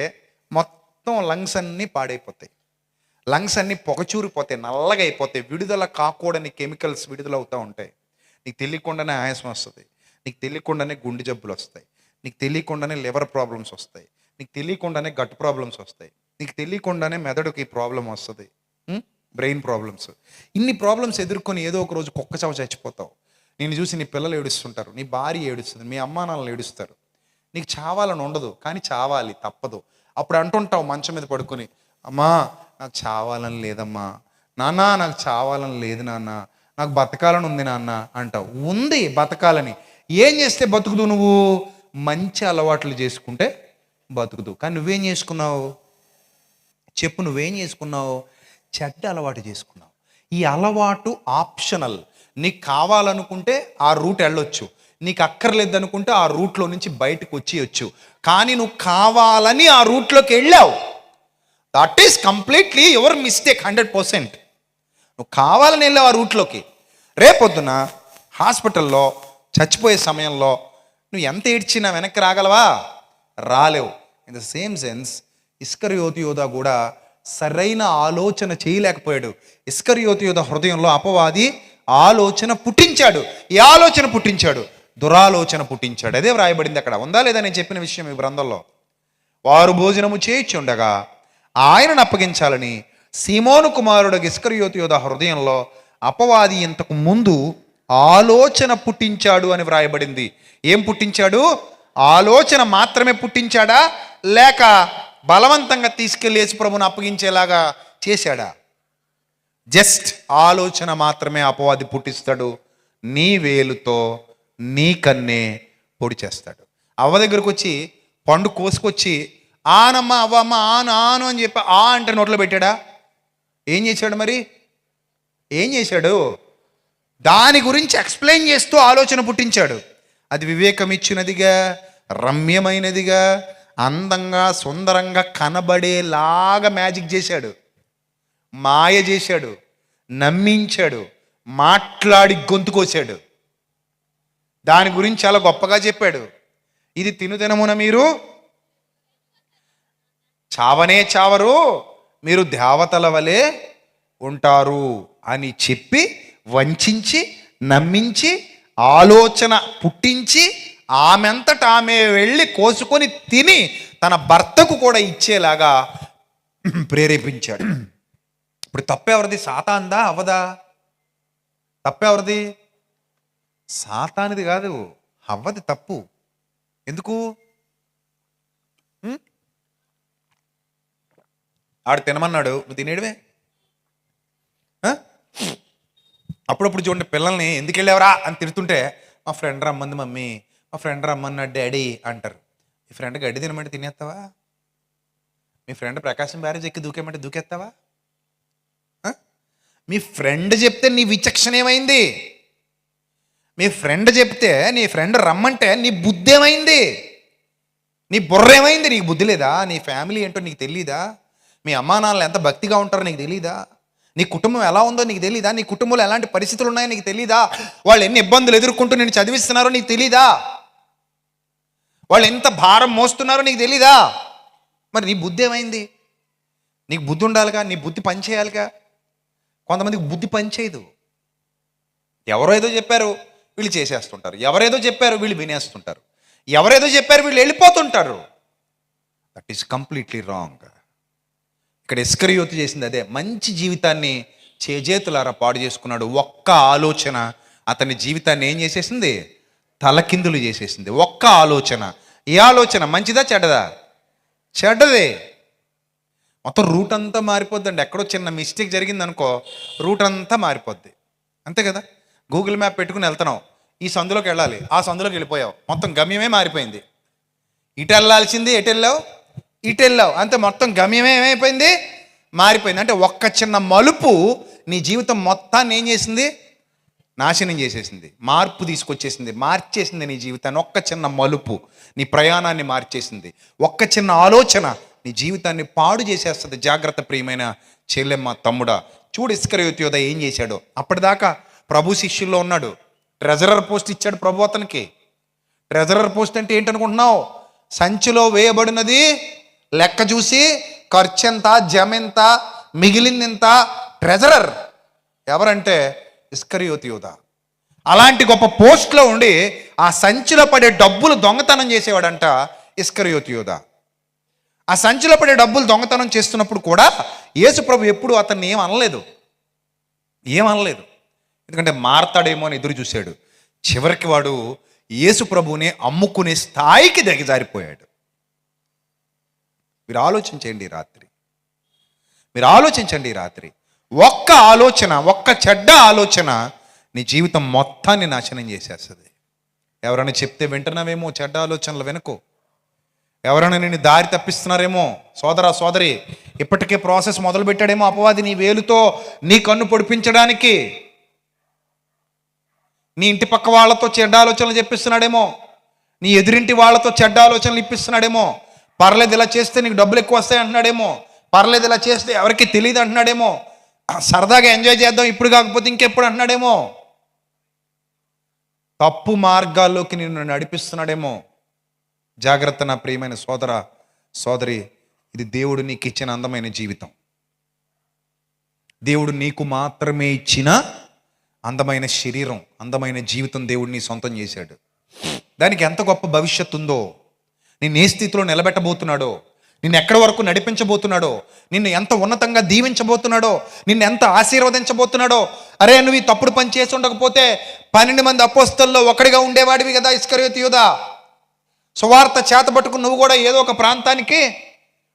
మొత్తం లంగ్స్ అన్నీ పాడైపోతాయి, లంగ్స్ అన్నీ పొగచూరిపోతాయి, నల్లగా అయిపోతాయి, విడుదల కాకూడని కెమికల్స్ విడుదలవుతూ ఉంటాయి. నీకు తెలియకుండానే ఆయాసం వస్తుంది, నీకు తెలియకుండానే గుండె జబ్బులు వస్తాయి, నీకు తెలియకుండానే లివర్ ప్రాబ్లమ్స్ వస్తాయి, నీకు తెలియకుండానే గట్ ప్రాబ్లమ్స్ వస్తాయి, నీకు తెలియకుండానే మెదడుకి ప్రాబ్లం వస్తుంది, బ్రెయిన్ ప్రాబ్లమ్స్. ఇన్ని ప్రాబ్లమ్స్ ఎదుర్కొని ఏదో ఒక రోజు కుక్క చావు చచ్చిపోతావు. నేను చూసి నీ పిల్లలు ఏడుస్తుంటారు, నీ భార్య ఏడుస్తుంది, మీ అమ్మా నాన్నలు ఏడుస్తారు. నీకు చావాలని ఉండదు, కానీ చావాలి తప్పదు. అప్పుడు అంటుంటావు మంచం మీద పడుకొని, అమ్మా నాకు చావాలని లేదమ్మా, నాన్న నాకు చావాలని లేదు నాన్న, నాకు బతకాలని ఉంది నాన్న అంటావు. ఉంది బతకాలని. ఏం చేస్తే బతుకుదు? నువ్వు మంచి అలవాట్లు చేసుకుంటే బతుకుదు. కానీ నువ్వేం చేసుకున్నావు చెప్పు? నువ్వేం చేసుకున్నావు? చెడ్డ అలవాటు చేసుకున్నావు. ఈ అలవాటు ఆప్షనల్. నీకు కావాలనుకుంటే ఆ రూట్ వెళ్ళొచ్చు, నీకు అక్కర్లేదు అనుకుంటే ఆ రూట్లో నుంచి బయటకు వచ్చేయచ్చు. కానీ నువ్వు కావాలని ఆ రూట్లోకి వెళ్ళావు. That is completely your mistake 100%. నువ్వు కావాలని వెళ్ళావు ఆ రూట్లోకి. రేపొద్దున హాస్పిటల్లో చచ్చిపోయే సమయంలో నువ్వు ఎంత ఏడ్చినా వెనక్కి రాగలవా? రాలేవు. ఇన్ ద సేమ్ సెన్స్ ఇస్కరియోతు యోధ కూడా సరైన ఆలోచన చేయలేకపోయాడు. ఇస్కరియోతు యోధ హృదయంలో అపవాది ఆలోచన పుట్టించాడు. ఈ ఆలోచన పుట్టించాడు, దురాలోచన పుట్టించాడు. అదే వ్రాయబడింది అక్కడ. ఉందా లేదా నేను చెప్పిన విషయం ఈ గ్రంథంలో? వారు భోజనము చేయిచుండగా ఆయనను అప్పగించాలని సీమోను కుమారుడు ఇస్కరియోతు యోధ హృదయంలో అపవాది ఇంతకు ముందు ఆలోచన పుట్టించాడు అని వ్రాయబడింది. ఏం పుట్టించాడు? ఆలోచన మాత్రమే పుట్టించాడా, లేక బలవంతంగా తీసుకెళ్లి యేసుప్రభుని అప్పగించేలాగా చేశాడా? జస్ట్ ఆలోచన మాత్రమే అపవాది పుట్టిస్తాడు. నీ వేలుతో నీ కన్నే పొడి చేస్తాడు. అవ్వ దగ్గరకు వచ్చి పండు కోసుకొచ్చి ఆనమ్మ అవ్వమ్మ ఆను ఆను అని చెప్పి అంటే నోట్లో పెట్టాడా? ఏం చేశాడు? మరి ఏం చేశాడు? దాని గురించి ఎక్స్ప్లెయిన్ చేస్తూ ఆలోచన పుట్టించాడు. అది వివేకం ఇచ్చినదిగా, రమ్యమైనదిగా, అందంగా సుందరంగా కనబడేలాగా మ్యాజిక్ చేశాడు, మాయ చేశాడు, నమ్మించాడు, మాట్లాడి గొంతుకోసాడు. దాని గురించి చాలా గొప్పగా చెప్పాడు. ఇది తినుదినమున మీరు చావనే చావరు, మీరు దేవతల వలె ఉంటారు అని చెప్పి వంచించి నమ్మించి ఆలోచన పుట్టించి ఆమెంతట ఆమె వెళ్ళి కోసుకొని తిని తన భర్తకు కూడా ఇచ్చేలాగా ప్రేరేపించాడు. ఇప్పుడు తప్పెవరిది? సాతానుదా అవ్వదా? తప్పెవరిది? సాతానిది కాదు, అవ్వది తప్పు. ఎందుకు? ఆడు తినమన్నాడు, నువ్వు తినేడువే. అప్పుడప్పుడు చూడండి పిల్లల్ని, ఎందుకు వెళ్ళావరా అని తిడుతుంటే, మా ఫ్రెండ్ రమ్మంది మమ్మీ, మా ఫ్రెండ్ రమ్మన్నాడు డాడీ అంటారు. మీ ఫ్రెండ్ గడ్డి తినమంటే తినేస్తావా? మీ ఫ్రెండ్ ప్రకాశం బ్యారేజ్ ఎక్కి దూకేమంటే దూకేస్తావా? మీ ఫ్రెండ్ చెప్తే నీ విచక్షణ ఏమైంది? మీ ఫ్రెండ్ చెప్తే, నీ ఫ్రెండ్ రమ్మంటే నీ బుద్ధి ఏమైంది? నీ బుర్ర ఏమైంది? నీకు బుద్ధి లేదా? నీ ఫ్యామిలీ ఏంటో నీకు తెలీదా? మీ అమ్మా నాన్నలు ఎంత భక్తిగా ఉంటారో నీకు తెలీదా? నీ కుటుంబం ఎలా ఉందో నీకు తెలీదా? నీ కుటుంబంలో ఎలాంటి పరిస్థితులు ఉన్నాయో నీకు తెలీదా? వాళ్ళు ఎన్ని ఇబ్బందులు ఎదుర్కొంటూ నేను చదివిస్తున్నారో నీకు తెలీదా? వాళ్ళు ఎంత భారం మోస్తున్నారో నీకు తెలీదా? మరి నీ బుద్ధి ఏమైంది? నీకు బుద్ధి ఉండాలిగా, నీ బుద్ధి పనిచేయాలిగా. కొంతమందికి బుద్ధి పనిచేయదు. ఎవరో ఏదో చెప్పారు వీళ్ళు చేసేస్తుంటారు, ఎవరేదో చెప్పారు వీళ్ళు వినేస్తుంటారు, ఎవరేదో చెప్పారు వీళ్ళు వెళ్ళిపోతుంటారు. That is completely wrong. ఇక్కడ ఇస్కరియోతు చేసింది అదే. మంచి జీవితాన్ని చేజేతులారా పాడు చేసుకున్నాడు. ఒక్క ఆలోచన అతని జీవితాన్ని ఏం చేసేసింది? తలకిందులు చేసేసింది. ఒక్క ఆలోచన. ఏ ఆలోచన? మంచిదా చెడ్డదా? చెడ్డదే. మొత్తం రూట్ అంతా మారిపోద్దండి. ఎక్కడో చిన్న మిస్టేక్ జరిగింది అనుకో, రూట్ అంతా మారిపోద్ది. అంతే కదా? గూగుల్ మ్యాప్ పెట్టుకుని వెళ్తున్నావు, ఈ సందులోకి వెళ్ళాలి, ఆ సందులోకి వెళ్ళిపోయావు, మొత్తం గమ్యమే మారిపోయింది. ఇటు వెళ్ళాల్సింది ఎటు వెళ్ళావు? ఇటు వెళ్ళావు. అంతే, మొత్తం గమ్యమే ఏమైపోయింది? మారిపోయింది. అంటే ఒక్క చిన్న మలుపు నీ జీవితం మొత్తాన్ని ఏం చేసింది? నాశనం చేసేసింది, మార్పు తీసుకొచ్చేసింది, మార్చేసింది నీ జీవితాన్ని. ఒక్క చిన్న మలుపు నీ ప్రయాణాన్ని మార్చేసింది. ఒక్క చిన్న ఆలోచన నీ జీవితాన్ని పాడు చేసేస్తుంది. జాగ్రత్త ప్రియమైన చెల్లెమ్మ, తమ్ముడా. చూడు ఇస్కరియోతు యోధ ఏం చేశాడో. అప్పటిదాకా ప్రభు శిష్యుల్లో ఉన్నాడు. ట్రెజరర్ పోస్ట్ ఇచ్చాడు ప్రభు అతనికి. ట్రెజరర్ పోస్ట్ అంటే ఏంటనుకుంటున్నావు? సంచిలో వేయబడినది లెక్క చూసి ఖర్చెంత, జమెంత, మిగిలిందెంత. ట్రెజరర్ ఎవరంటే ఇస్కరియోతు యోధ. అలాంటి గొప్ప పోస్ట్లో ఉండి ఆ సంచిలో పడే డబ్బులు దొంగతనం చేసేవాడంట ఇస్కరియోతు యోధ. ఆ సంచిలో పడే డబ్బులు దొంగతనం చేస్తున్నప్పుడు కూడా యేసు ప్రభు ఎప్పుడు అతన్ని ఏమనలేదు. ఎందుకంటే మారతాడేమో అని ఎదురు చూశాడు. చివరికి వాడు యేసు ప్రభువుని అమ్ముకునే స్థాయికి దిగజారిపోయాడు. మీరు ఆలోచించండి ఈ రాత్రి. ఒక్క ఆలోచన, ఒక్క చెడ్డ ఆలోచన నీ జీవితం మొత్తాన్ని నాశనం చేసేస్తుంది. ఎవరైనా చెప్తే వింటున్నావేమో చెడ్డ ఆలోచనలు వెనుకో. ఎవరైనా నేను దారి తప్పిస్తున్నారేమో, సోదరా సోదరి, ఇప్పటికే ప్రాసెస్ మొదలు పెట్టాడేమో అపవాది నీ వేలుతో నీ కన్ను పొడిపించడానికి. నీ ఇంటి పక్క వాళ్ళతో చెడ్డ ఆలోచనలు చెప్పిస్తున్నాడేమో, నీ ఎదురింటి వాళ్ళతో చెడ్డ ఆలోచనలు ఇప్పిస్తున్నాడేమో. పర్లేదు ఇలా చేస్తే నీకు డబ్బులు ఎక్కువ వస్తాయి అంటున్నాడేమో, పర్లేదు ఇలా చేస్తే ఎవరికి తెలియదు అంటున్నాడేమో, సరదాగా ఎంజాయ్ చేద్దాం ఇప్పుడు కాకపోతే ఇంకెప్పుడు అంటున్నాడేమో, తప్పు మార్గాల్లోకి నిన్ను నడిపిస్తున్నాడేమో. జాగ్రత్త నా ప్రియమైన సోదర సోదరి, ఇది దేవుడు నీకు ఇచ్చిన అందమైన జీవితం. దేవుడు నీకు మాత్రమే ఇచ్చిన అందమైన శరీరం, అందమైన జీవితం దేవుడు నీ సొంతం చేశాడు. దానికి ఎంత గొప్ప భవిష్యత్తు ఉందో, నిన్ను ఏ స్థితిలో నిలబెట్టబోతున్నాడో, నిన్ను ఎక్కడి వరకు నడిపించబోతున్నాడో, నిన్ను ఎంత ఉన్నతంగా దీవించబోతున్నాడో, నిన్ను ఎంత ఆశీర్వదించబోతున్నాడో. అరే, నువ్వు ఈ తప్పుడు పని చేసి ఉండకపోతే 12 మంది అపోస్తల్లో ఒకడిగా ఉండేవాడివి కదా ఇస్కరియోతు యోధ. సువార్త చేతబట్టుకుని నువ్వు కూడా ఏదో ఒక ప్రాంతానికి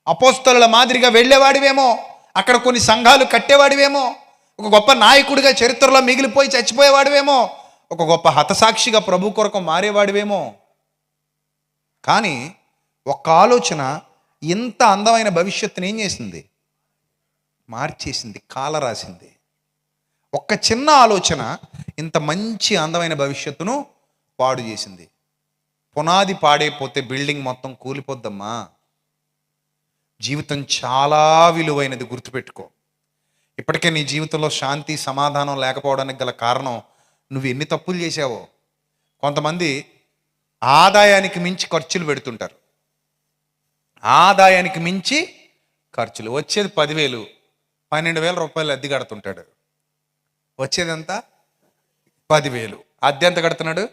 అపోస్తలుల మాదిరిగా వెళ్ళేవాడివేమో, అక్కడ కొన్ని సంఘాలు కట్టేవాడివేమో, ఒక గొప్ప నాయకుడిగా చరిత్రలో మిగిలిపోయి చచ్చిపోయేవాడివేమో, ఒక గొప్ప హతసాక్షిగా ప్రభు కొరకు మారేవాడివేమో. కానీ ఒక్క ఆలోచన ఇంత అందమైన భవిష్యత్తుని ఏం చేసింది? మార్చేసింది, కాలరాసింది. ఒక్క చిన్న ఆలోచన ఇంత మంచి అందమైన భవిష్యత్తును పాడు చేసింది. పునాది పాడైపోతే బిల్డింగ్ మొత్తం కూలిపోద్దమ్మా. జీవితం చాలా విలువైనది, గుర్తుపెట్టుకో. ఇప్పటికే నీ జీవితంలో శాంతి సమాధానం లేకపోవడానికి గల కారణం నువ్వు ఎన్ని తప్పులు చేశావో. కొంతమంది ఆదాయానికి మించి ఖర్చులు పెడుతుంటారు. ఆదాయానికి మించి ఖర్చులు. వచ్చేది 10,000, 12,000 రూపాయలు అద్దె కడుతుంటాడు. వచ్చేదంతా 10,000. అద్దె ఎంత కడుతున్నాడు?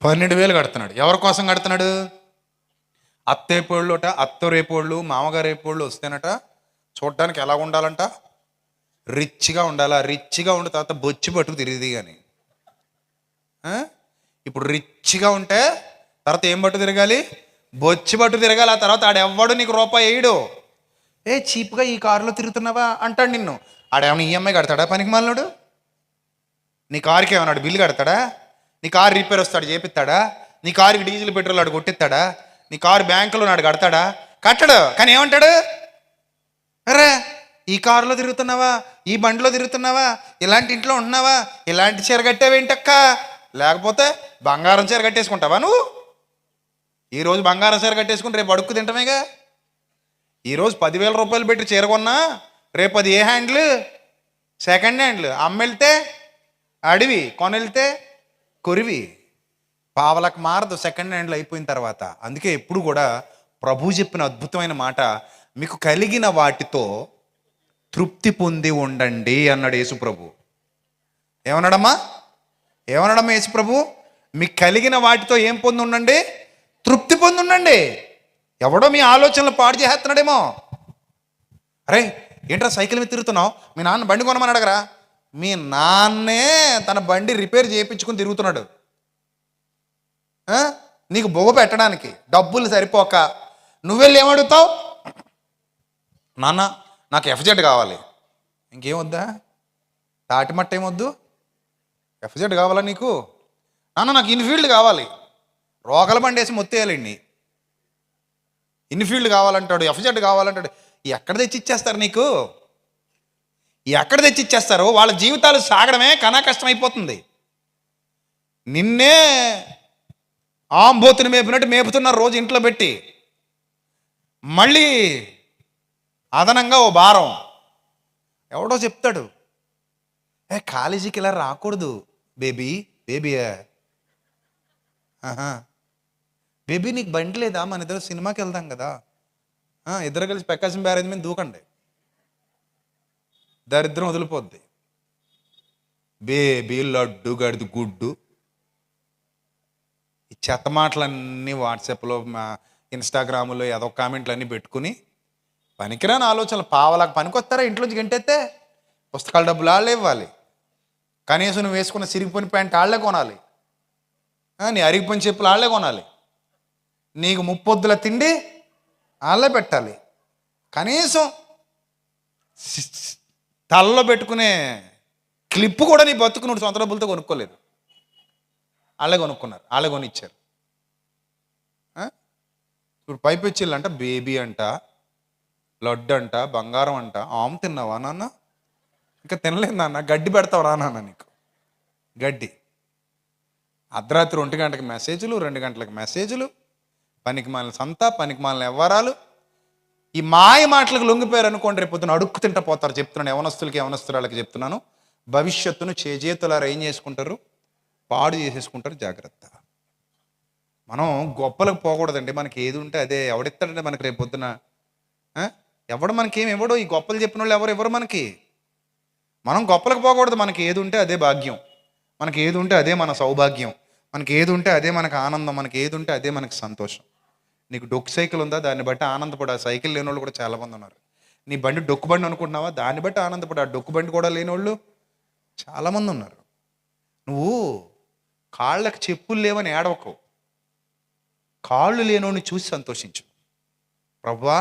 12,000 కడుతున్నాడు. ఎవరి కోసం కడుతున్నాడు? అత్తేపోళ్ళుట, అత్తరేపోళ్ళు, మామగారేపోళ్ళు వస్తేనట చూడడానికి ఎలా ఉండాలంట? రిచ్గా ఉండాలా. రిచ్గా ఉండే తర్వాత బొచ్చి పట్టుకు తిరిగిది. కానీ ఇప్పుడు రిచ్గా ఉంటే తర్వాత ఏం పట్టు తిరగాలి? బొచ్చి పట్టు తిరగాలి. ఆ తర్వాత ఆడెవ్వడు నీకు రూపాయి వేయడు. చీప్గా ఈ కారులో తిరుగుతున్నావా అంటాడు నిన్ను. ఆడేమన్నా ఈఎంఐ కడతాడా పనికి మాలినాడు? నీ కారుకి ఏమన్నాడు బిల్లు కడతాడా? నీ కారు రిపేర్ వస్తాడు చేపిస్తాడా? నీ కారుకి డీజిల్ పెట్రోల్ ఆడు కొట్టిస్తాడా? నీ కారు బ్యాంకులో నాడు కడతాడా? కట్టడు. కానీ ఏమంటాడు? అరే ఈ కారులో తిరుగుతున్నావా, ఈ బండిలో తిరుగుతున్నావా, ఇలాంటి ఇంట్లో ఉంటున్నావా, ఇలాంటి చీర కట్టావేంటక్క, లేకపోతే బంగారం చీర కట్టేసుకుంటావా నువ్వు? ఈరోజు బంగారం చీర కట్టేసుకుని రేపు అడుక్కు తింటామేగా. ఈరోజు 10,000 రూపాయలు పెట్టి చీర కొన్నా రేపు అది ఏ హ్యాండ్లు? సెకండ్ హ్యాండ్లు. అమ్మెళ్తే అడివి, కొనెళ్తే కొరివి. పావలకు మారదు సెకండ్ హ్యాండ్లు అయిపోయిన తర్వాత. అందుకే ఎప్పుడు కూడా ప్రభు చెప్పిన అద్భుతమైన మాట, మీకు కలిగిన వాటితో తృప్తి పొంది ఉండండి అన్నాడు యేసుప్రభు. ఏమన్నాడమ్మా యేసుప్రభు? మీకు కలిగిన వాటితో ఏం పొంది ఉండండి? తృప్తి పొంది ఉండండి. ఎవడో మీ ఆలోచనలు పాడు చేస్తున్నాడేమో. అరే ఏంట్రా సైకిల్ మీద తిరుగుతున్నావు, మీ నాన్న బండి కొనమని అడగరా? మీ నాన్నే తన బండి రిపేర్ చేయించుకుని తిరుగుతున్నాడు నీకు బొగ పెట్టడానికి. డబ్బులు సరిపోక నువ్వెళ్ళి ఏమడుగుతావు? నాన్న నాకు ఎఫ్జెడ్ కావాలి. ఇంకేమొద్దా? తాటిమట్ట ఏమొద్దు, ఎఫ్జెడ్ కావాలా నీకు? నాన్న నాకు ఇన్ఫీల్డ్ కావాలి. రోకల బండి వేసి మొత్తేయాలండి. Enfield కావాలంటాడు, FZ కావాలంటాడు. ఎక్కడ తెచ్చిచ్చేస్తారు నీకు? ఎక్కడ తెచ్చిచ్చేస్తారు? వాళ్ళ జీవితాలు సాగడమే కనా కష్టం అయిపోతుంది. నిన్నే ఆంబోతుని మేపినట్టు మేపుతున్నారు రోజు ఇంట్లో పెట్టి. మళ్ళీ అదనంగా ఓ భారం. ఎవడో చెప్తాడు, కాలేజీకి ఇలా రాకూడదు బేబీ. బేబీ నీకు బండి లేదా? మన ఇద్దరు సినిమాకి వెళ్దాం కదా, ఇద్దరు కలిసి ప్రకాశం బ్యారేజ్ మీద దూకండి, దరిద్రం వదిలిపోద్ది. బేబీ లడ్డు గడిది గుడ్డు. ఈ చెత్త మాటలన్నీ వాట్సాప్లో ఇన్స్టాగ్రాములో ఏదో కామెంట్లు అన్నీ పెట్టుకుని పనికిరాని ఆలోచనలు. పావలకు పనికొస్తారా? ఇంట్లోంచి గంటెత్తే పుస్తకాల డబ్బులు వాళ్ళే ఇవ్వాలి. కనీసం నువ్వు వేసుకున్న సిరిగిపోయిన ప్యాంట్ వాళ్ళే కొనాలి, నీ అరిగిపోయిన చెప్పులు వాళ్ళే కొనాలి, నీకు ముప్పొద్దుల తిండి వాళ్ళే పెట్టాలి. కనీసం తలలో పెట్టుకునే క్లిప్పు కూడా నీ బతుకు నువ్వు సొంత డబ్బులతో కొనుక్కోలేదు. వాళ్ళే కొనుక్కున్నారు, వాళ్ళే కొనిచ్చారు. ఇప్పుడు పైపెచ్చిళ్ళంట బేబీ అంట, లడ్డు అంట, బంగారం అంట. ఆమె తిన్నావా నాన్న? ఇంకా తినలేదు నాన్న. గడ్డి పెడతావు రా నాన్న నీకు గడ్డి. అర్ధరాత్రి 1 గంటకి మెసేజ్లు, 2 గంటలకు మెసేజ్లు, పనికి మాలిన సంత, పనికి మాలిన వ్యవహారాలు. ఈ మాయ మాటలకు లొంగిపోయారు అనుకోండి, రేపు పొద్దున అడుక్కు తింటా పోతారు. చెప్తున్నాను, యవనస్తురాలకి చెప్తున్నాను. భవిష్యత్తును చేజేతులారా ఏం చేసుకుంటారు? పాడు చేసేసుకుంటారు. జాగ్రత్త. మనం గొప్పలకు పోకూడదండి. మనకి ఏది ఉంటే అదే. ఎవడిస్తాడంటే మనకి రేపు పొద్దున? ఎవడు మనకేం ఇవ్వడు. ఈ గొప్పలు చెప్పిన వాళ్ళు ఎవరు మనకి? మనం గొప్పలకు పోకూడదు. మనకి ఏది ఉంటే అదే భాగ్యం, మనకి ఏది ఉంటే అదే మన సౌభాగ్యం, మనకి ఏది ఉంటే అదే మనకు ఆనందం, మనకి ఏది ఉంటే అదే మనకి సంతోషం. నీకు డొక్కు సైకిల్ ఉందా? దాన్ని బట్టి ఆనందపడు. ఆ సైకిల్ లేని వాళ్ళు కూడా చాలామంది ఉన్నారు. నీ బండి డొక్కు బండి అనుకుంటున్నావా? దాన్ని బట్టి ఆనందపడు. ఆ డొక్కు బండి కూడా లేని వాళ్ళు చాలామంది ఉన్నారు. నువ్వు కాళ్ళకి చెప్పులు లేవని ఏడవకు, కాళ్ళు లేనోని చూసి సంతోషించు. ప్రభువా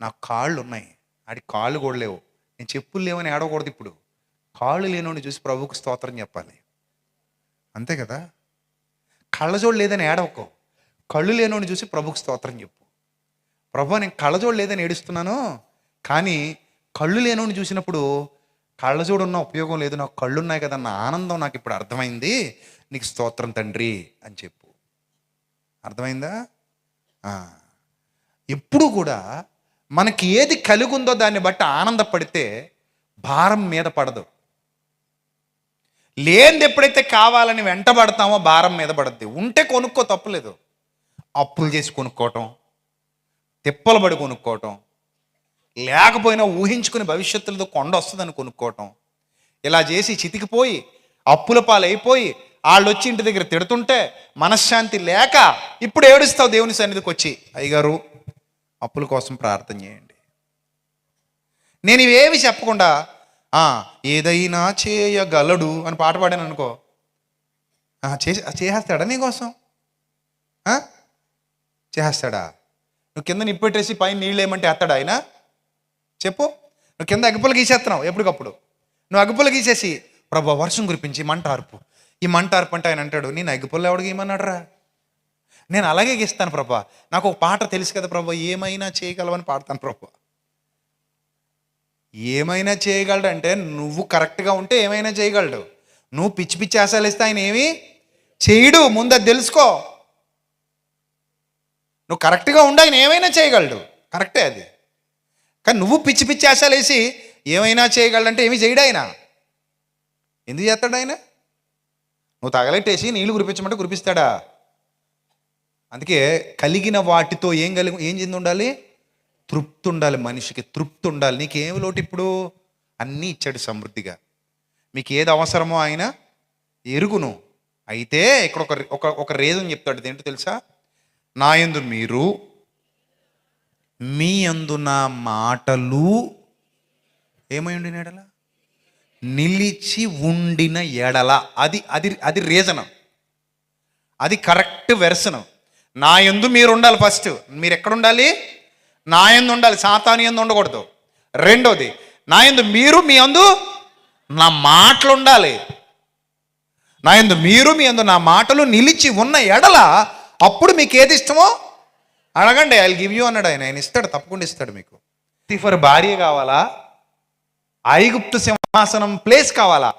నాకు కాళ్ళు ఉన్నాయి, ఆడి కాళ్ళు కూడా లేవు, నేను చెప్పులు లేవని ఏడవకూడదు. ఇప్పుడు కాళ్ళు లేనోని చూసి ప్రభువుకు స్తోత్రం చెప్పాలి. అంతే కదా? కళ్ళజోడు లేదని ఏడవకో, కళ్ళు లేనోని చూసి ప్రభువుకు స్తోత్రం చెప్పు. ప్రభు నేను కళ్ళజోడు లేదని ఏడుస్తున్నాను, కానీ కళ్ళు లేనోని చూసినప్పుడు కళ్ళజోడు ఉన్న ఉపయోగం లేదు, నాకు కళ్ళు ఉన్నాయి కదా అన్న ఆనందం నాకు ఇప్పుడు అర్థమైంది, నీకు స్తోత్రం తండ్రి అని చెప్పు. అర్థమైందా? ఎప్పుడు కూడా మనకి ఏది కలిగి ఉందో దాన్ని బట్టి ఆనందపడితే భారం మీద పడదు. లేనిది ఎప్పుడైతే కావాలని వెంటబడతామో భారం మీద పడద్ది. ఉంటే కొనుక్కో, తప్పులేదు. అప్పులు చేసి కొనుక్కోవటం, తిప్పలు పడి కొనుక్కోవటం, లేకపోయినా ఊహించుకుని భవిష్యత్తులతో కొండ వస్తుందని కొనుక్కోవటం, ఇలా చేసి చితికిపోయి అప్పుల పాలైపోయి వాళ్ళు వచ్చి ఇంటి దగ్గర తిడుతుంటే మనశ్శాంతి లేక ఇప్పుడు ఏడుస్తావు దేవుని సన్నిధికి వచ్చి, అయ్యగారు అప్పుల కోసం ప్రార్థన చేయండి. నేను ఇవేమి చెప్పకుండా ఏదైనా చేయగలడు అని పాట పాడాను అనుకో, చేసేస్తాడా నీకోసం? చేసేస్తాడా? నువ్వు కింద నిప్పెట్టేసి పైన నీళ్ళు ఏమంటే ఎత్తాడా ఆయన? చెప్పు. నువ్వు కింద అగ్గిపుల్ల గీసేస్తున్నావు ఎప్పటికప్పుడు. నువ్వు అగ్గిపుల్ల గీసేసి ప్రభు వర్షం కురిపించి మంట ఆర్పు, ఈ మంట అర్పంటే ఆయన అంటాడు, నేను అగ్గిపుల్ల ఎవడికి ఇమ్మన్నాడు రా, నేను అలాగే ఇస్తాను ప్రభా. నాకు ఒక పాట తెలుసు కదా ప్రభా, ఏమైనా చేయగలవని పాడతాను ప్రభా. ఏమైనా చేయగలడు అంటే నువ్వు కరెక్ట్గా ఉంటే ఏమైనా చేయగలడు. నువ్వు పిచ్చి పిచ్చి ఆశలు ఇస్తే ఆయన ఏమీ చేయడు. ముందు అది తెలుసుకో. నువ్వు కరెక్ట్గా ఉండి ఆయన ఏమైనా చేయగలడు, కరెక్టే అది. కానీ నువ్వు పిచ్చి పిచ్చి ఆశలు వేసి ఏమైనా చేయగలడంటే ఏమీ చేయడు ఆయన. ఎందుకు చేస్తాడు ఆయన? నువ్వు తగలెట్టేసి నీళ్లు కురిపించమంటే కురిపిస్తాడా? అందుకే కలిగిన వాటితో ఏం చెంది ఉండాలి? తృప్తి ఉండాలి. మనిషికి తృప్తి ఉండాలి. నీకేం లోటు? ఇప్పుడు అన్నీ ఇచ్చాడు సమృద్ధిగా. మీకు ఏది అవసరమో ఆయన ఎరుగును. అయితే ఇక్కడ ఒక రీజన్ చెప్తాడు. ఏంటో తెలుసా? నా యందు మీరు, మీ యందు నా మాటలు ఏమై ఉండిన ఎడల, నిలిచి ఉండిన ఎడల. అది అది అది రీజన్, అది కరెక్ట్ వెర్సన్. నా యందు మీరు ఉండాలి. ఫస్ట్ మీరు ఎక్కడ ఉండాలి? నా యందు ఉండాలి, సాతాను యందు ఉండకూడదు. రెండోది, నా యందు మీరు, మీ యందు నా మాటలు ఉండాలి. నా యందు మీరు, మీ యందు నా మాటలు నిలిచి ఉన్న ఎడల అప్పుడు మీకు ఏది ఇష్టమో అడగండి, ఐ విల్ గివ్ యూ అన్నాడు ఆయన. ఆయన ఇస్తాడు, తప్పకుండా ఇస్తాడు. మీకు పోతీఫర్ భార్య కావాలా? ఐగుప్తు సింహాసనం ప్లేస్ కావాలా?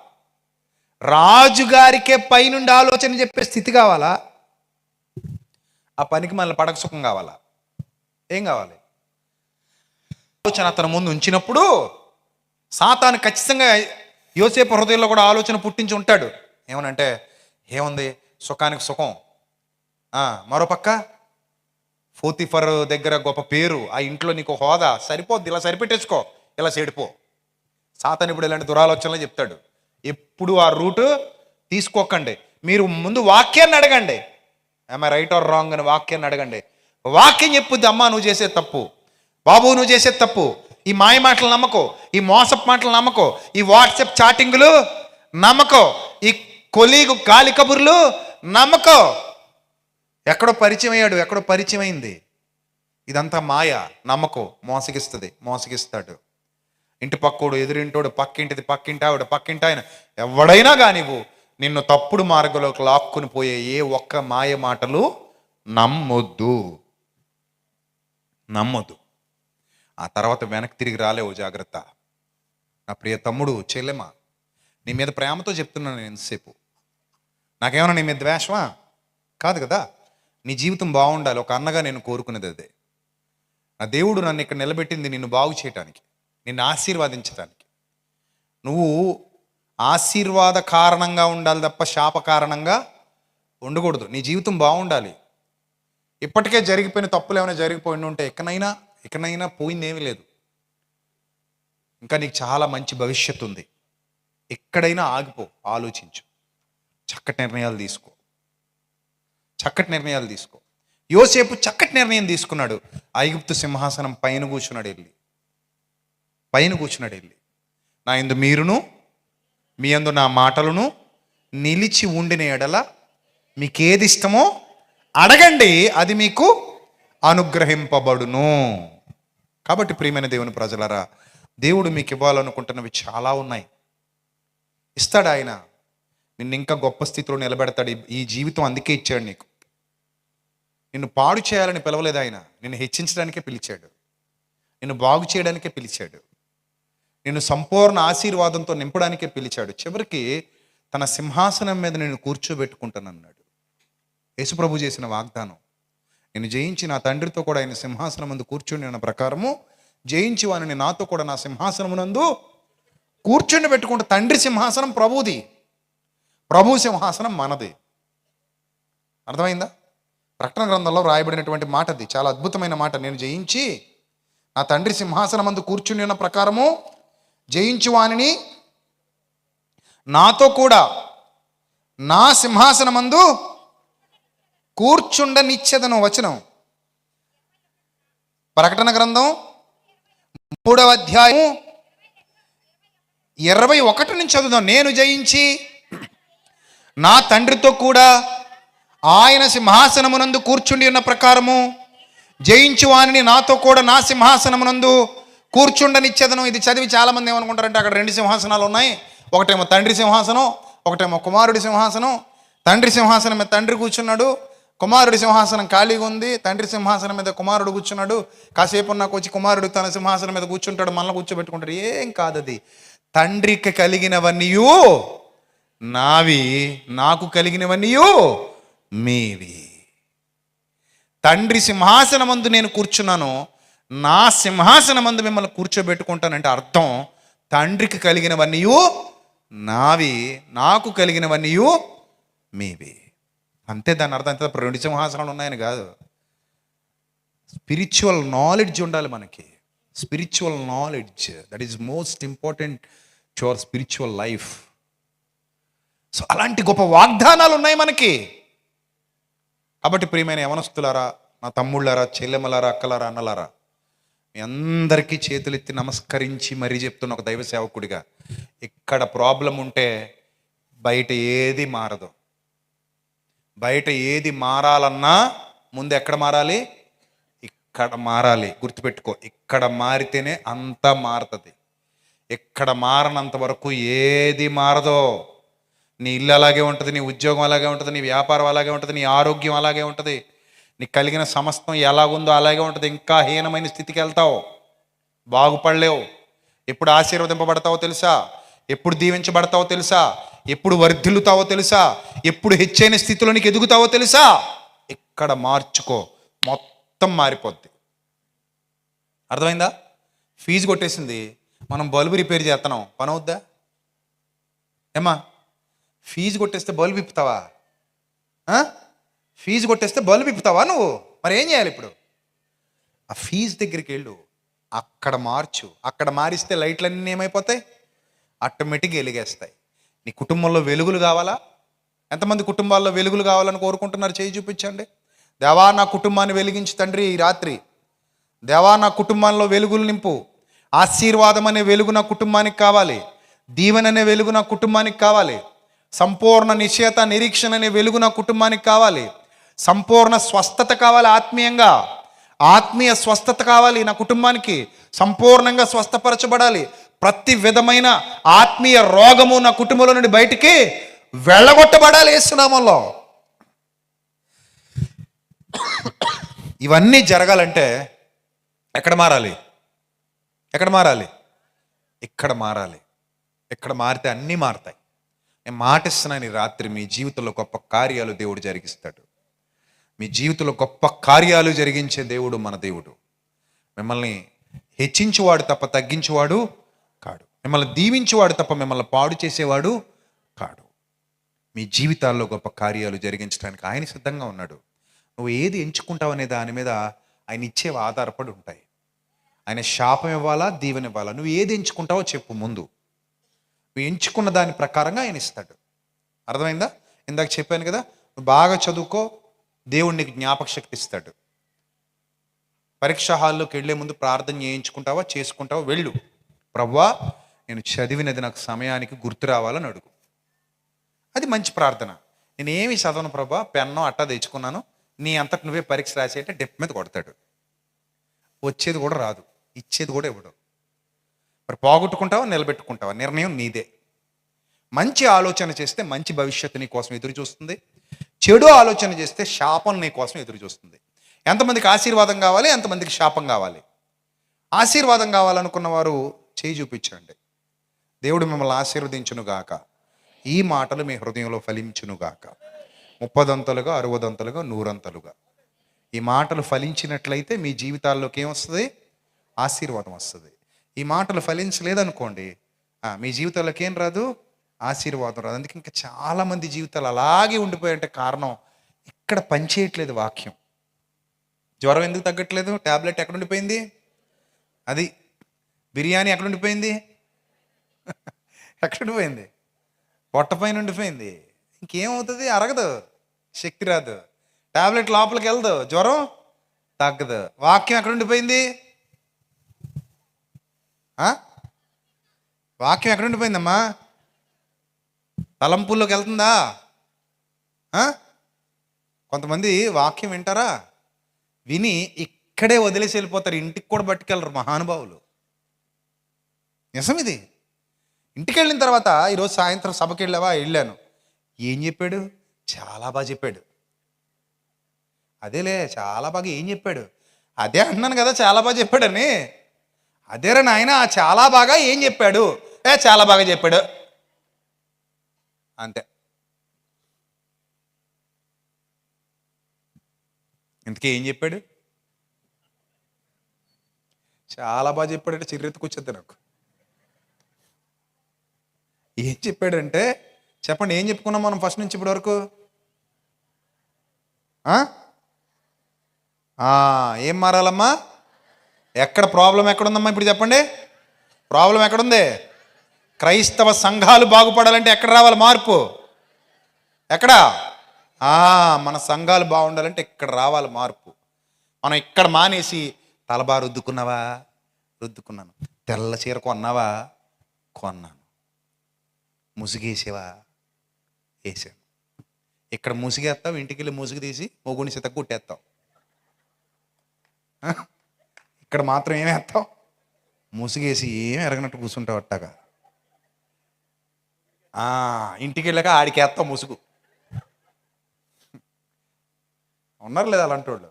రాజుగారికే పైనుండి ఆలోచన చెప్పే స్థితి కావాలా? ఆ పనికి మళ్ళీ పడక సుఖం కావాలా? ఏం కావాలి? ఆలోచన అతని ముందు ఉంచినప్పుడు సాతాను ఖచ్చితంగా యోసేపు హృదయంలో కూడా ఆలోచన పుట్టించి ఉంటాడు. ఏమనంటే, ఏముంది, సుఖానికి సుఖం. మరోపక్క పోతీఫర్ దగ్గర గొప్ప పేరు, ఆ ఇంట్లో నీకు హోదా సరిపోద్ది, ఇలా సరిపెట్టేసుకో, ఇలా చెడిపో. సాతాను ఇప్పుడు ఇలాంటి దురాలోచనలు చెప్తాడు. ఎప్పుడు ఆ రూటు తీసుకోకండి. మీరు ముందు వాక్యాన్ని అడగండి. ఐ రైట్ ఆర్ రాంగ్ అని వాక్యాన్ని అడగండి. వాక్యం చెప్పుద్ది, అమ్మా నువ్వు చేసేది తప్పు, బాబు నువ్వు చేసేది తప్పు, ఈ మాయ మాటలు నమ్మకో, ఈ మోసపు మాటలు నమ్మకో, ఈ వాట్సాప్ చాటింగ్లు నమ్మకో, ఈ కొలీగు గాలి కబుర్లు నమ్మకో. ఎక్కడో పరిచయం అయ్యాడు, ఎక్కడో పరిచయం అయింది, ఇదంతా మాయ. నమ్మకో, మోసగిస్తాడు. ఇంటి పక్కోడు, ఎదురింటోడు, పక్కింటి ఆవిడ, పక్కింటి ఆయన, ఎవడైనా కానివ్వు, నిన్ను తప్పుడు మార్గంలోకి లాక్కుని పోయే ఏ ఒక్క మాయ మాటలు నమ్మొద్దు. ఆ తర్వాత వెనక్కి తిరిగి రాలేవు. జాగ్రత్త. నా ప్రియ తమ్ముడు, చెల్లెమ్మ, నీ మీద ప్రేమతో చెప్తున్నాను నేను ఎంతసేపు. నాకేమన్నా నీ మీద ద్వేషమా? కాదు కదా. నీ జీవితం బాగుండాలి. ఒక అన్నగా నేను కోరుకునేది అదే. నా దేవుడు నన్ను ఇక్కడ నిలబెట్టింది నిన్ను బాగు చేయటానికి, నిన్ను ఆశీర్వాదించడానికి. నువ్వు ఆశీర్వాద కారణంగా ఉండాలి తప్ప శాప కారణంగా ఉండకూడదు. నీ జీవితం బాగుండాలి. ఇప్పటికే జరిగిపోయిన తప్పులు ఏమైనా జరిగిపోయి ఉంటే ఇకనైనా పోయిందేమీ లేదు. ఇంకా నీకు చాలా మంచి భవిష్యత్తు ఉంది. ఎక్కడైనా ఆగిపో, ఆలోచించు, చక్కటి నిర్ణయాలు తీసుకో. యోసేపు చక్కటి నిర్ణయం తీసుకున్నాడు. ఐగుప్తు సింహాసనం పైన కూర్చున్నాడు వెళ్ళి. నా యందు మీరును, మీ యందు నా మాటలను నిలిచి ఉండిన ఎడల మీకేది ఇష్టమో అడగండి, అది మీకు అనుగ్రహింపబడును. కాబట్టి ప్రియమైన దేవుని ప్రజలారా, దేవుడు మీకు ఇవ్వాలనుకుంటున్నవి చాలా ఉన్నాయి. ఇస్తాడు ఆయన. నిన్ను ఇంకా గొప్ప స్థితిలో నిలబెడతాడు. ఈ జీవితం అందుకే ఇచ్చాడు నీకు. నిన్ను పాడు చేయాలని పిలవలేదు ఆయన. నిన్ను హెచ్చించడానికే పిలిచాడు, నిన్ను బాగు చేయడానికే పిలిచాడు, నిన్ను సంపూర్ణ ఆశీర్వాదంతో నింపడానికే పిలిచాడు. చివరికి తన సింహాసనం మీద నేను కూర్చోబెట్టుకుంటానన్నాడు. యేసుప్రభు చేసిన వాగ్దానం. నేను జయించి నా తండ్రితో కూడా ఆయన సింహాసనం ముందు కూర్చుని అన్న ప్రకారము జయించి వాని నాతో కూడా నా సింహాసనమునందు కూర్చుని పెట్టుకుంటే, తండ్రి సింహాసనం ప్రభుది, ప్రభు సింహాసనం మనది. అర్థమైందా? ప్రకటన గ్రంథంలో రాయబడినటువంటి మాట అది. చాలా అద్భుతమైన మాట. నేను జయించి నా తండ్రి సింహాసనం ముందు కూర్చుని ఉన్న ప్రకారము జయించి వానిని నాతో కూడా నా సింహాసనమందు కూర్చుండనిచ్చెదను. వచనం ప్రకటన గ్రంథం 3వ అధ్యాయం 21 నుంచి చదువుదాం. నేను జయించి నా తండ్రితో కూడా ఆయన సింహాసనమునందు కూర్చుండి ఉన్న ప్రకారము జయించు వానిని నాతో కూడా నా సింహాసనమునందు కూర్చుండనిచ్చేదను. ఇది చదివి చాలామంది ఏమనుకుంటారంటే అక్కడ 2 సింహాసనాలు ఉన్నాయి. ఒకటేమో తండ్రి సింహాసనం, ఒకటేమో కుమారుడి సింహాసనం, తండ్రి సింహాసనం మీద తండ్రి కూర్చున్నాడు, కుమారుడి సింహాసనం ఖాళీగా ఉంది, తండ్రి సింహాసనం మీద కుమారుడు కూర్చున్నాడు. కాసేపు నాకు వచ్చి కుమారుడు తన సింహాసనం మీద కూర్చుంటాడు, మళ్ళీ కూర్చోబెట్టుకుంటాడు. ఏం కాదది. తండ్రికి కలిగినవన్నీ నావి, నాకు కలిగినవన్నీ మీవి. తండ్రి సింహాసనమందు నేను కూర్చున్నాను, నా సింహాసనమందు మిమ్మల్ని కూర్చోబెట్టుకుంటానంటే అర్థం తండ్రికి కలిగినవన్నీ నావి, నాకు కలిగినవన్నీ మీవి. అంతే దాని అర్థం. అంతే, 2 సింహాసనాలు ఉన్నాయని కాదు. స్పిరిచువల్ నాలెడ్జ్ ఉండాలి మనకి. Spiritual knowledge, that is most important to our spiritual life. So అలాంటి గొప్ప వాగ్దానాలు ఉన్నాయి మనకి. కాబట్టి ప్రియమైన యవనస్తులారా, నా తమ్ముళ్ళారా, చెల్లెమ్మలారా, అక్కలారా, అన్నలారా, మీ అందరికీ చేతులెత్తి నమస్కరించి మరీ చెప్తున్న ఒక దైవ సేవకుడిగా, ఇక్కడ ప్రాబ్లం ఉంటే బయట ఏది మారదు. బయట ఏది మారాలన్నా ముందు ఎక్కడ మారాలి? ఇక్కడ మారాలి. గుర్తుపెట్టుకో, ఇక్కడ మారితేనే అంతా మారుతుంది. ఇక్కడ మారనంత వరకు ఏది మారదో. నీ ఇల్లు అలాగే ఉంటుంది, నీ ఉద్యోగం అలాగే ఉంటుంది, నీ వ్యాపారం అలాగే ఉంటుంది, నీ ఆరోగ్యం అలాగే ఉంటుంది, నీకు కలిగిన సమస్తం ఎలాగుందో అలాగే ఉంటుంది. ఇంకా హీనమైన స్థితికి వెళ్తావు, బాగుపడలేవు. ఎప్పుడు ఆశీర్వదింపబడతావో తెలుసా? ఎప్పుడు దీవించబడతావో తెలుసా? ఎప్పుడు వర్ధిల్లుతావో తెలుసా? ఎప్పుడు హెచ్చైన స్థితిలో నీకు ఎదుగుతావో తెలుసా? ఇక్కడ మార్చుకో, మొత్తం మారిపోద్ది. అర్థమైందా? ఫీజు కొట్టేసింది, మనం బల్బు రిపేర్ చేస్తున్నాం, పని అవుద్దా? ఏమా, ఫీజు కొట్టేస్తే బల్బు ఇప్పుతావా? ఫీజు కొట్టేస్తే బల్బు ఇప్పుతావా నువ్వు? మరి ఏం చేయాలి ఇప్పుడు? ఆ ఫీజు దగ్గరికి వెళ్ళు, అక్కడ మార్చు. అక్కడ మారిస్తే లైట్లన్నీ ఏమైపోతాయి? ఆటోమేటిక్గా వెలిగేస్తాయి. నీ కుటుంబంలో వెలుగులు కావాలా? ఎంతమంది కుటుంబాల్లో వెలుగులు కావాలని కోరుకుంటున్నారు? చేయి చూపించండి. దేవా, నా కుటుంబాన్ని వెలిగించు తండ్రి ఈ రాత్రి. దేవా, నా కుటుంబంలో వెలుగులు నింపు. ఆశీర్వాదం అనే వెలుగు నా కుటుంబానికి కావాలి. దీవెన అనే వెలుగు నా కుటుంబానికి కావాలి. సంపూర్ణ నిశ్చయత, నిరీక్షణ అనే వెలుగు నా కుటుంబానికి కావాలి. సంపూర్ణ స్వస్థత కావాలి. ఆత్మీయంగా ఆత్మీయ స్వస్థత కావాలి నా కుటుంబానికి. సంపూర్ణంగా స్వస్థపరచబడాలి. ప్రతి విధమైన ఆత్మీయ రోగము నా కుటుంబంలో నుండి బయటికి వెళ్ళగొట్టబడాలి యేసు నామములో. ఇవన్నీ జరగాలంటే ఎక్కడ మారాలి? ఎక్కడ మారాలి? ఇక్కడ మారాలి. ఇక్కడ మారితే అన్నీ మారుతాయి. నేను మాటిస్తున్నాను, ఈ రాత్రి మీ జీవితంలో గొప్ప కార్యాలు దేవుడు జరిగిస్తాడు. మీ జీవితంలో గొప్ప కార్యాలు జరిగించే దేవుడు మన దేవుడు. మిమ్మల్ని హెచ్చించువాడు తప్ప తగ్గించువాడు కాడు. మిమ్మల్ని దీవించువాడు తప్ప మిమ్మల్ని పాడు చేసేవాడు కాడు. మీ జీవితాల్లో గొప్ప కార్యాలు జరిగించడానికి ఆయన సిద్ధంగా ఉన్నాడు. నువ్వు ఏది ఎంచుకుంటావు అనే దాని మీద ఆయన ఇచ్చేవి ఆధారపడి ఉంటాయి. ఆయన శాపం ఇవ్వాలా, దీవెన ఇవ్వాలా? నువ్వు ఏది ఎంచుకుంటావో చెప్పు ముందు. నువ్వు ఎంచుకున్న దాని ప్రకారంగా ఆయన ఇస్తాడు. అర్థమైందా? ఇందాక చెప్పాను కదా, నువ్వు బాగా చదువుకో, దేవుడు నీకు జ్ఞాపక శక్తి ఇస్తాడు. పరీక్షా హాల్లోకి వెళ్ళే ముందు ప్రార్థన చేయించుకుంటావా, చేసుకుంటావా? వెళ్ళు, ప్రభువా నేను చదివినది నాకు సమయానికి గుర్తు రావాలని అడుగు. అది మంచి ప్రార్థన. నేనేమి చదవను ప్రభా, పెన్నో అట్టా తెచ్చుకున్నాను, నీ అంతటి నువ్వే పరీక్ష రాసేయంటే డెప్ మీద కొడతాడు. వచ్చేది కూడా రాదు, ఇచ్చేది కూడా ఇవ్వడు. మరి పోగొట్టుకుంటావా, నిలబెట్టుకుంటావా? నిర్ణయం నీదే. మంచి ఆలోచన చేస్తే మంచి భవిష్యత్తు నీ కోసం ఎదురు చూస్తుంది. చెడు ఆలోచన చేస్తే శాపం నీ కోసం ఎదురు చూస్తుంది. ఎంతమందికి ఆశీర్వాదం కావాలి, ఎంతమందికి శాపం కావాలి? ఆశీర్వాదం కావాలనుకున్న వారు చేయి చూపించండి. దేవుడు మిమ్మల్ని ఆశీర్వదించునుగాక. ఈ మాటలు మీ హృదయంలో ఫలించునుగాక, 30 60 100. ఈ మాటలు ఫలించినట్లయితే మీ జీవితాల్లోకి ఏమొస్తుంది? ఆశీర్వాదం వస్తుంది. ఈ మాటలు ఫలించలేదనుకోండి, మీ జీవితాల్లోకి ఏం రాదు? ఆశీర్వాదం రాదు. అందుకే ఇంకా చాలామంది జీవితాలు అలాగే ఉండిపోయాయంటే కారణం ఇక్కడ పనిచేయట్లేదు వాక్యం. జ్వరం ఎందుకు తగ్గట్లేదు? ట్యాబ్లెట్ ఎక్కడ ఉండిపోయింది? అది బిర్యానీ ఎక్కడ ఉండిపోయింది? ఎక్కడ ఉండిపోయింది? పొట్ట పైన ఉండిపోయింది. ఇంకేమవుతుంది? అరగదు, శక్తి రాదు, ట్యాబ్లెట్ లోపలికి వెళ్దు, జ్వరం తగ్గదు. వాక్యం ఎక్కడ ఉండిపోయింది? వాక్యం ఎక్కడ ఉండిపోయిందమ్మా? తలంపుల్లోకి వెళ్తుందా? కొంతమంది వాక్యం వింటారా, విని ఇక్కడే వదిలేసి వెళ్ళిపోతారు, ఇంటికి కూడా పట్టుకెళ్ళరు మహానుభావులు. నిజం ఇది. ఇంటికి వెళ్ళిన తర్వాత ఈరోజు సాయంత్రం సభకి వెళ్ళాను. ఏం చెప్పాడు? చాలా బాగా చెప్పాడు. అదేలే చాలా బాగా ఏం చెప్పాడు? అదే అంటున్నాను కదా చాలా బాగా చెప్పాడని. అదేరా నాయన చాలా బాగా ఏం చెప్పాడు? చాలా బాగా చెప్పాడు అంతే. ఇంతకీ ఏం చెప్పాడు? చాలా బాగా చెప్పాడంటే చిర్రెత్తుకొచ్చేద్ది నాకు. ఏం చెప్పాడంటే చెప్పండి, ఏం చెప్పుకున్నాం మనం ఫస్ట్ నుంచి ఇప్పటి వరకు? ఏం మారాలమ్మా? ఎక్కడ ప్రాబ్లం ఎక్కడుందమ్మా ఇప్పుడు చెప్పండి? ప్రాబ్లం ఎక్కడుంది? క్రైస్తవ సంఘాలు బాగుపడాలంటే ఎక్కడ రావాలి మార్పు? ఎక్కడ? మన సంఘాలు బాగుండాలంటే ఇక్కడ రావాలి మార్పు. మనం ఇక్కడ మానేసి తలబా రుద్దుకున్నావా? రుద్దుకున్నాను. తెల్ల చీర కొన్నావా? కొన్నాను. ముసుగేసేవా? వేసాను. ఇక్కడ ముసుగేస్తావు, ఇంటికి వెళ్ళి ముసుగు తీసి మొగుని సిత కుట్టేస్తావు. ఇక్కడ మాత్రం ఏమేస్తావు? ముసుగేసి ఏం ఎరగనట్టు కూర్చుంటావు అట్టాగా. ఇంటికి వెళ్ళాక ఆడికేస్తావు ముసుగు. ఉన్నారు లేదా అలాంటి వాళ్ళు?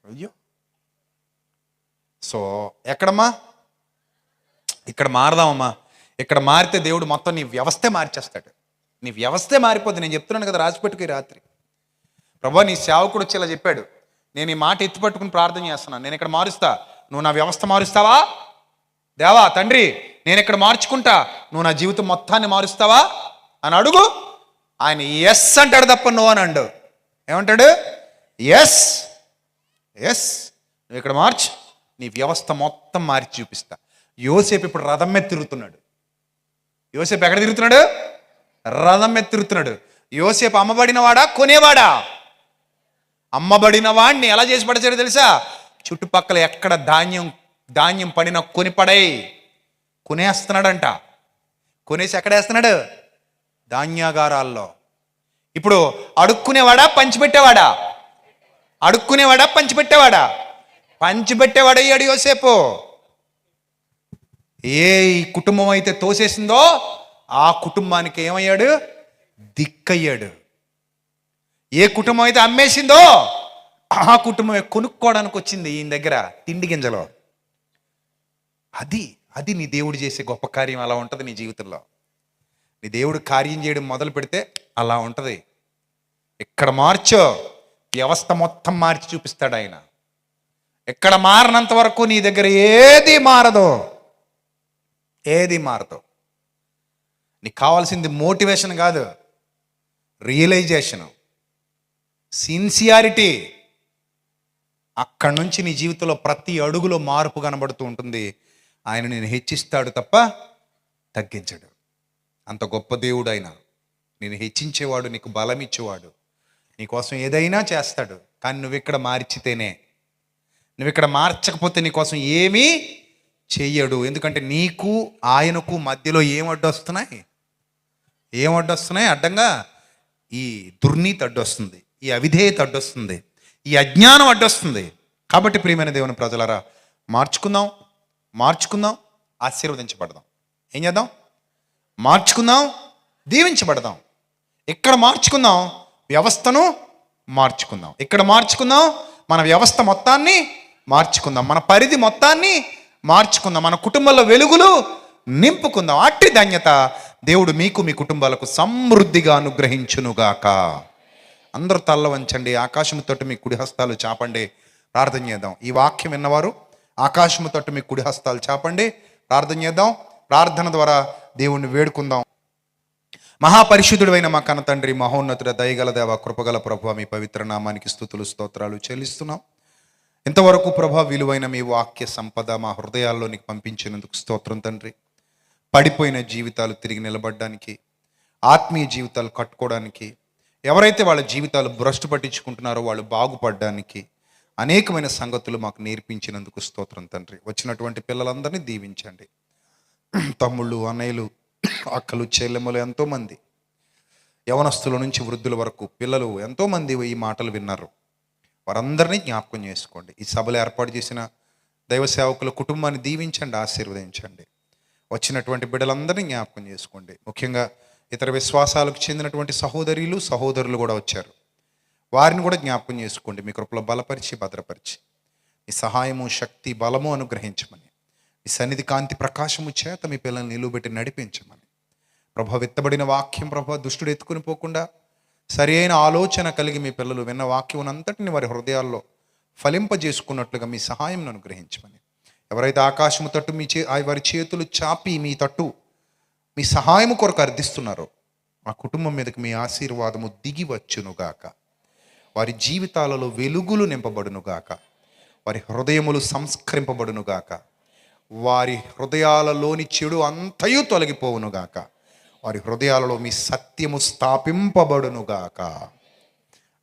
అయ్యో. సో ఎక్కడమ్మా? ఇక్కడ మారదామమ్మా. ఇక్కడ మారితే దేవుడు మొత్తం నీ వ్యవస్థే మార్చేస్తాడు. నీ వ్యవస్థే మారిపోద్ది. నేను చెప్తున్నాను కదా, రాసిపెట్టుకు ఈ రాత్రి. ప్రభా నీ సేవకుడు వచ్చి ఇలా చెప్పాడు, నేను ఈ మాట ఎత్తిపట్టుకుని ప్రార్థన చేస్తున్నాను. నేను ఇక్కడ మారుస్తా, నువ్వు నా వ్యవస్థ మారుస్తావా? దేవా తండ్రి నేను ఇక్కడ మార్చుకుంటా, నువ్వు నా జీవితం మొత్తాన్ని మారుస్తావా అని అడుగు. ఆయన ఎస్ అంటాడు తప్ప నో అని అండు. ఏమంటాడు? ఎస్ ఎస్, నువ్వు ఇక్కడ మార్చు, నీ వ్యవస్థ మొత్తం మార్చి చూపిస్తా. యోసేపు ఇప్పుడు రథం మీద తిరుగుతున్నాడు. యోసేపు ఎక్కడ తిరుగుతున్నాడు? రథం మీద తిరుగుతున్నాడు. యోసేపు అమ్మబడినవాడా కొనేవాడా? అమ్మబడిన వాడిని ఎలా చేసి పడచాడు తెలుసా? చుట్టుపక్కల ఎక్కడ ధాన్యం పడిన కొనేస్తున్నాడంట. కొనేసి ఎక్కడేస్తున్నాడు? ధాన్యాగారాల్లో. ఇప్పుడు అడుక్కునేవాడా పంచిపెట్టేవాడా? అడుక్కునేవాడా పంచిపెట్టేవాడా? పంచిపెట్టేవాడయ్యాడు యోసేపు. ఏ కుటుంబం అయితే తోసేసిందో ఆ కుటుంబానికి ఏమయ్యాడు? దిక్కయ్యాడు. ఏ కుటుంబం అయితే అమ్మేసిందో ఆ కుటుంబం కొనుక్కోవడానికి వచ్చింది ఈయన దగ్గర తిండి గింజలో. అది నీ దేవుడు చేసే గొప్ప కార్యం. అలా ఉంటుంది నీ జీవితంలో. నీ దేవుడు కార్యం చేయడం మొదలు పెడితే అలా ఉంటుంది. ఇక్కడ మార్చో, వ్యవస్థ మొత్తం మార్చి చూపిస్తాడు ఆయన. ఎక్కడ మారినంత వరకు నీ దగ్గర ఏది మారదు. నీకు కావాల్సింది మోటివేషన్ కాదు, రియలైజేషను, సిన్సియారిటీ. అక్కడి నుంచి నీ జీవితంలో ప్రతి అడుగులో మార్పు కనబడుతూ ఉంటుంది. ఆయన నేను హెచ్చిస్తాడు తప్ప తగ్గించడు. అంత గొప్ప దేవుడు ఆయన. నేను హెచ్చించేవాడు, నీకు బలం ఇచ్చేవాడు, నీకోసం ఏదైనా చేస్తాడు. కానీ నువ్వు ఇక్కడ మార్చితేనే, నువ్వు ఇక్కడ మార్చకపోతే నీకోసం ఏమీ చెయ్యడు. ఎందుకంటే నీకు ఆయనకు మధ్యలో ఏం అడ్డొస్తున్నాయి? అడ్డంగా ఈ దుర్నీతి అడ్డొస్తుంది, ఈ అవిధేయత అడ్డొస్తుంది, ఈ అజ్ఞానం అడ్డొస్తుంది. కాబట్టి ప్రియమైన దేవుని ప్రజలారా, మార్చుకుందాం, ఆశీర్వదించబడదాం. ఏం చేద్దాం? మార్చుకుందాం, దీవించబడదాం. ఇక్కడ మార్చుకుందాం, వ్యవస్థను మార్చుకుందాం. ఇక్కడ మార్చుకుందాం, మన వ్యవస్థ మొత్తాన్ని మార్చుకుందాం, మన పరిధి మొత్తాన్ని మార్చుకుందాం, మన కుటుంబంలో వెలుగులు నింపుకుందాం. అట్టి ధన్యత దేవుడు మీకు, మీ కుటుంబాలకు సమృద్ధిగా అనుగ్రహించునుగాక. అందరూ తల్ల వంచండి, ఆకాశము తట్టు మీ కుడి హస్తాలు చాపండి, ప్రార్థన చేద్దాం. ఈ వాక్యం విన్నవారు ఆకాశము తట్టు మీ కుడి హస్తాలు చాపండి, ప్రార్థన చేద్దాం. ప్రార్థన ద్వారా దేవుణ్ణి వేడుకుందాం. మహాపరిశుద్ధుడైన మా కన్న తండ్రి, మహోన్నతుడ, దయగల దేవ, కృపగల ప్రభువా, మీ పవిత్ర నామానికి స్తుతులు స్తోత్రాలు చెల్లిస్తున్నాం. ఇంతవరకు ప్రభా విలువైన మీ వాక్య సంపద మా హృదయాల్లోనికి పంపించినందుకు స్తోత్రం తండ్రి. పడిపోయిన జీవితాలు తిరిగి నిలబడడానికి, ఆత్మీయ జీవితాలు కట్టుకోవడానికి, ఎవరైతే వాళ్ళ జీవితాలు భ్రష్టు పట్టించుకుంటున్నారో వాళ్ళు బాగుపడడానికి అనేకమైన సంగతులు మాకు నేర్పించినందుకు స్తోత్రం తండ్రి. వచ్చినటువంటి పిల్లలందరినీ దీవించండి. తమ్ముళ్ళు, అన్నయ్యలు, అక్కలు, చెల్లెమ్మలు ఎంతోమంది, యవనస్తుల నుంచి వృద్ధుల వరకు పిల్లలు ఎంతోమంది ఈ మాటలు విన్నారు. వారందరినీ జ్ఞాపకం చేసుకోండి. ఈ సభలు ఏర్పాటు చేసిన దైవ సేవకుల కుటుంబాన్ని దీవించండి, ఆశీర్వదించండి. వచ్చినటువంటి బిడ్డలందరినీ జ్ఞాపకం చేసుకోండి. ముఖ్యంగా ఇతర విశ్వాసాలకు చెందినటువంటి సహోదరులు కూడా వచ్చారు. వారిని కూడా జ్ఞాపకం చేసుకోండి. మీ కృపలో బలపరిచి భద్రపరిచి మీ సహాయము, శక్తి, బలము అనుగ్రహించమని, మీ సన్నిధి కాంతి ప్రకాశము చేత మీ పిల్లల్ని నిలువబెట్టి నడిపించమని. ప్రభు విత్తబడిన వాక్యం ప్రభు దుష్టుడు ఎత్తుకుని పోకుండా సరి అయిన ఆలోచన కలిగి మీ పిల్లలు విన్న వాక్యం అంతటిని వారి హృదయాల్లో ఫలింపజేసుకున్నట్లుగా మీ సహాయం అనుగ్రహించమని. ఎవరైతే ఆకాశము తట్టు వారి చేతులు చాపి మీ తట్టు మీ సహాయము కొరకు అర్థిస్తున్నారో ఆ కుటుంబం మీదకి మీ ఆశీర్వాదము దిగి వచ్చునుగాక. వారి జీవితాలలో వెలుగులు నింపబడునుగాక. వారి హృదయములు సంస్కరింపబడునుగాక. వారి హృదయాలలోని చెడు అంతయు తొలగిపోవునుగాక. వారి హృదయాలలో మీ సత్యము స్థాపింపబడునుగాక.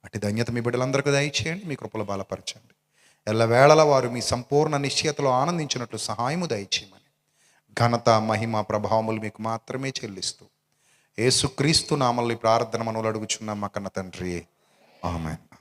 అటు ధన్యత మీ బిడ్డలందరికీ దయచేయండి. మీ కృపలో బలపరచండి. ఎల్లవేళల వారు మీ సంపూర్ణ నిశ్చయతలో ఆనందించినట్లు సహాయము దయచేయమని, ఘనత, మహిమ, ప్రభావములు మీకు మాత్రమే చెల్లిస్తూ యేసుక్రీస్తు నామములో ప్రార్థన మనవులు అడుగుచున్నాం మా కన్న తండ్రి. ఆమేన్.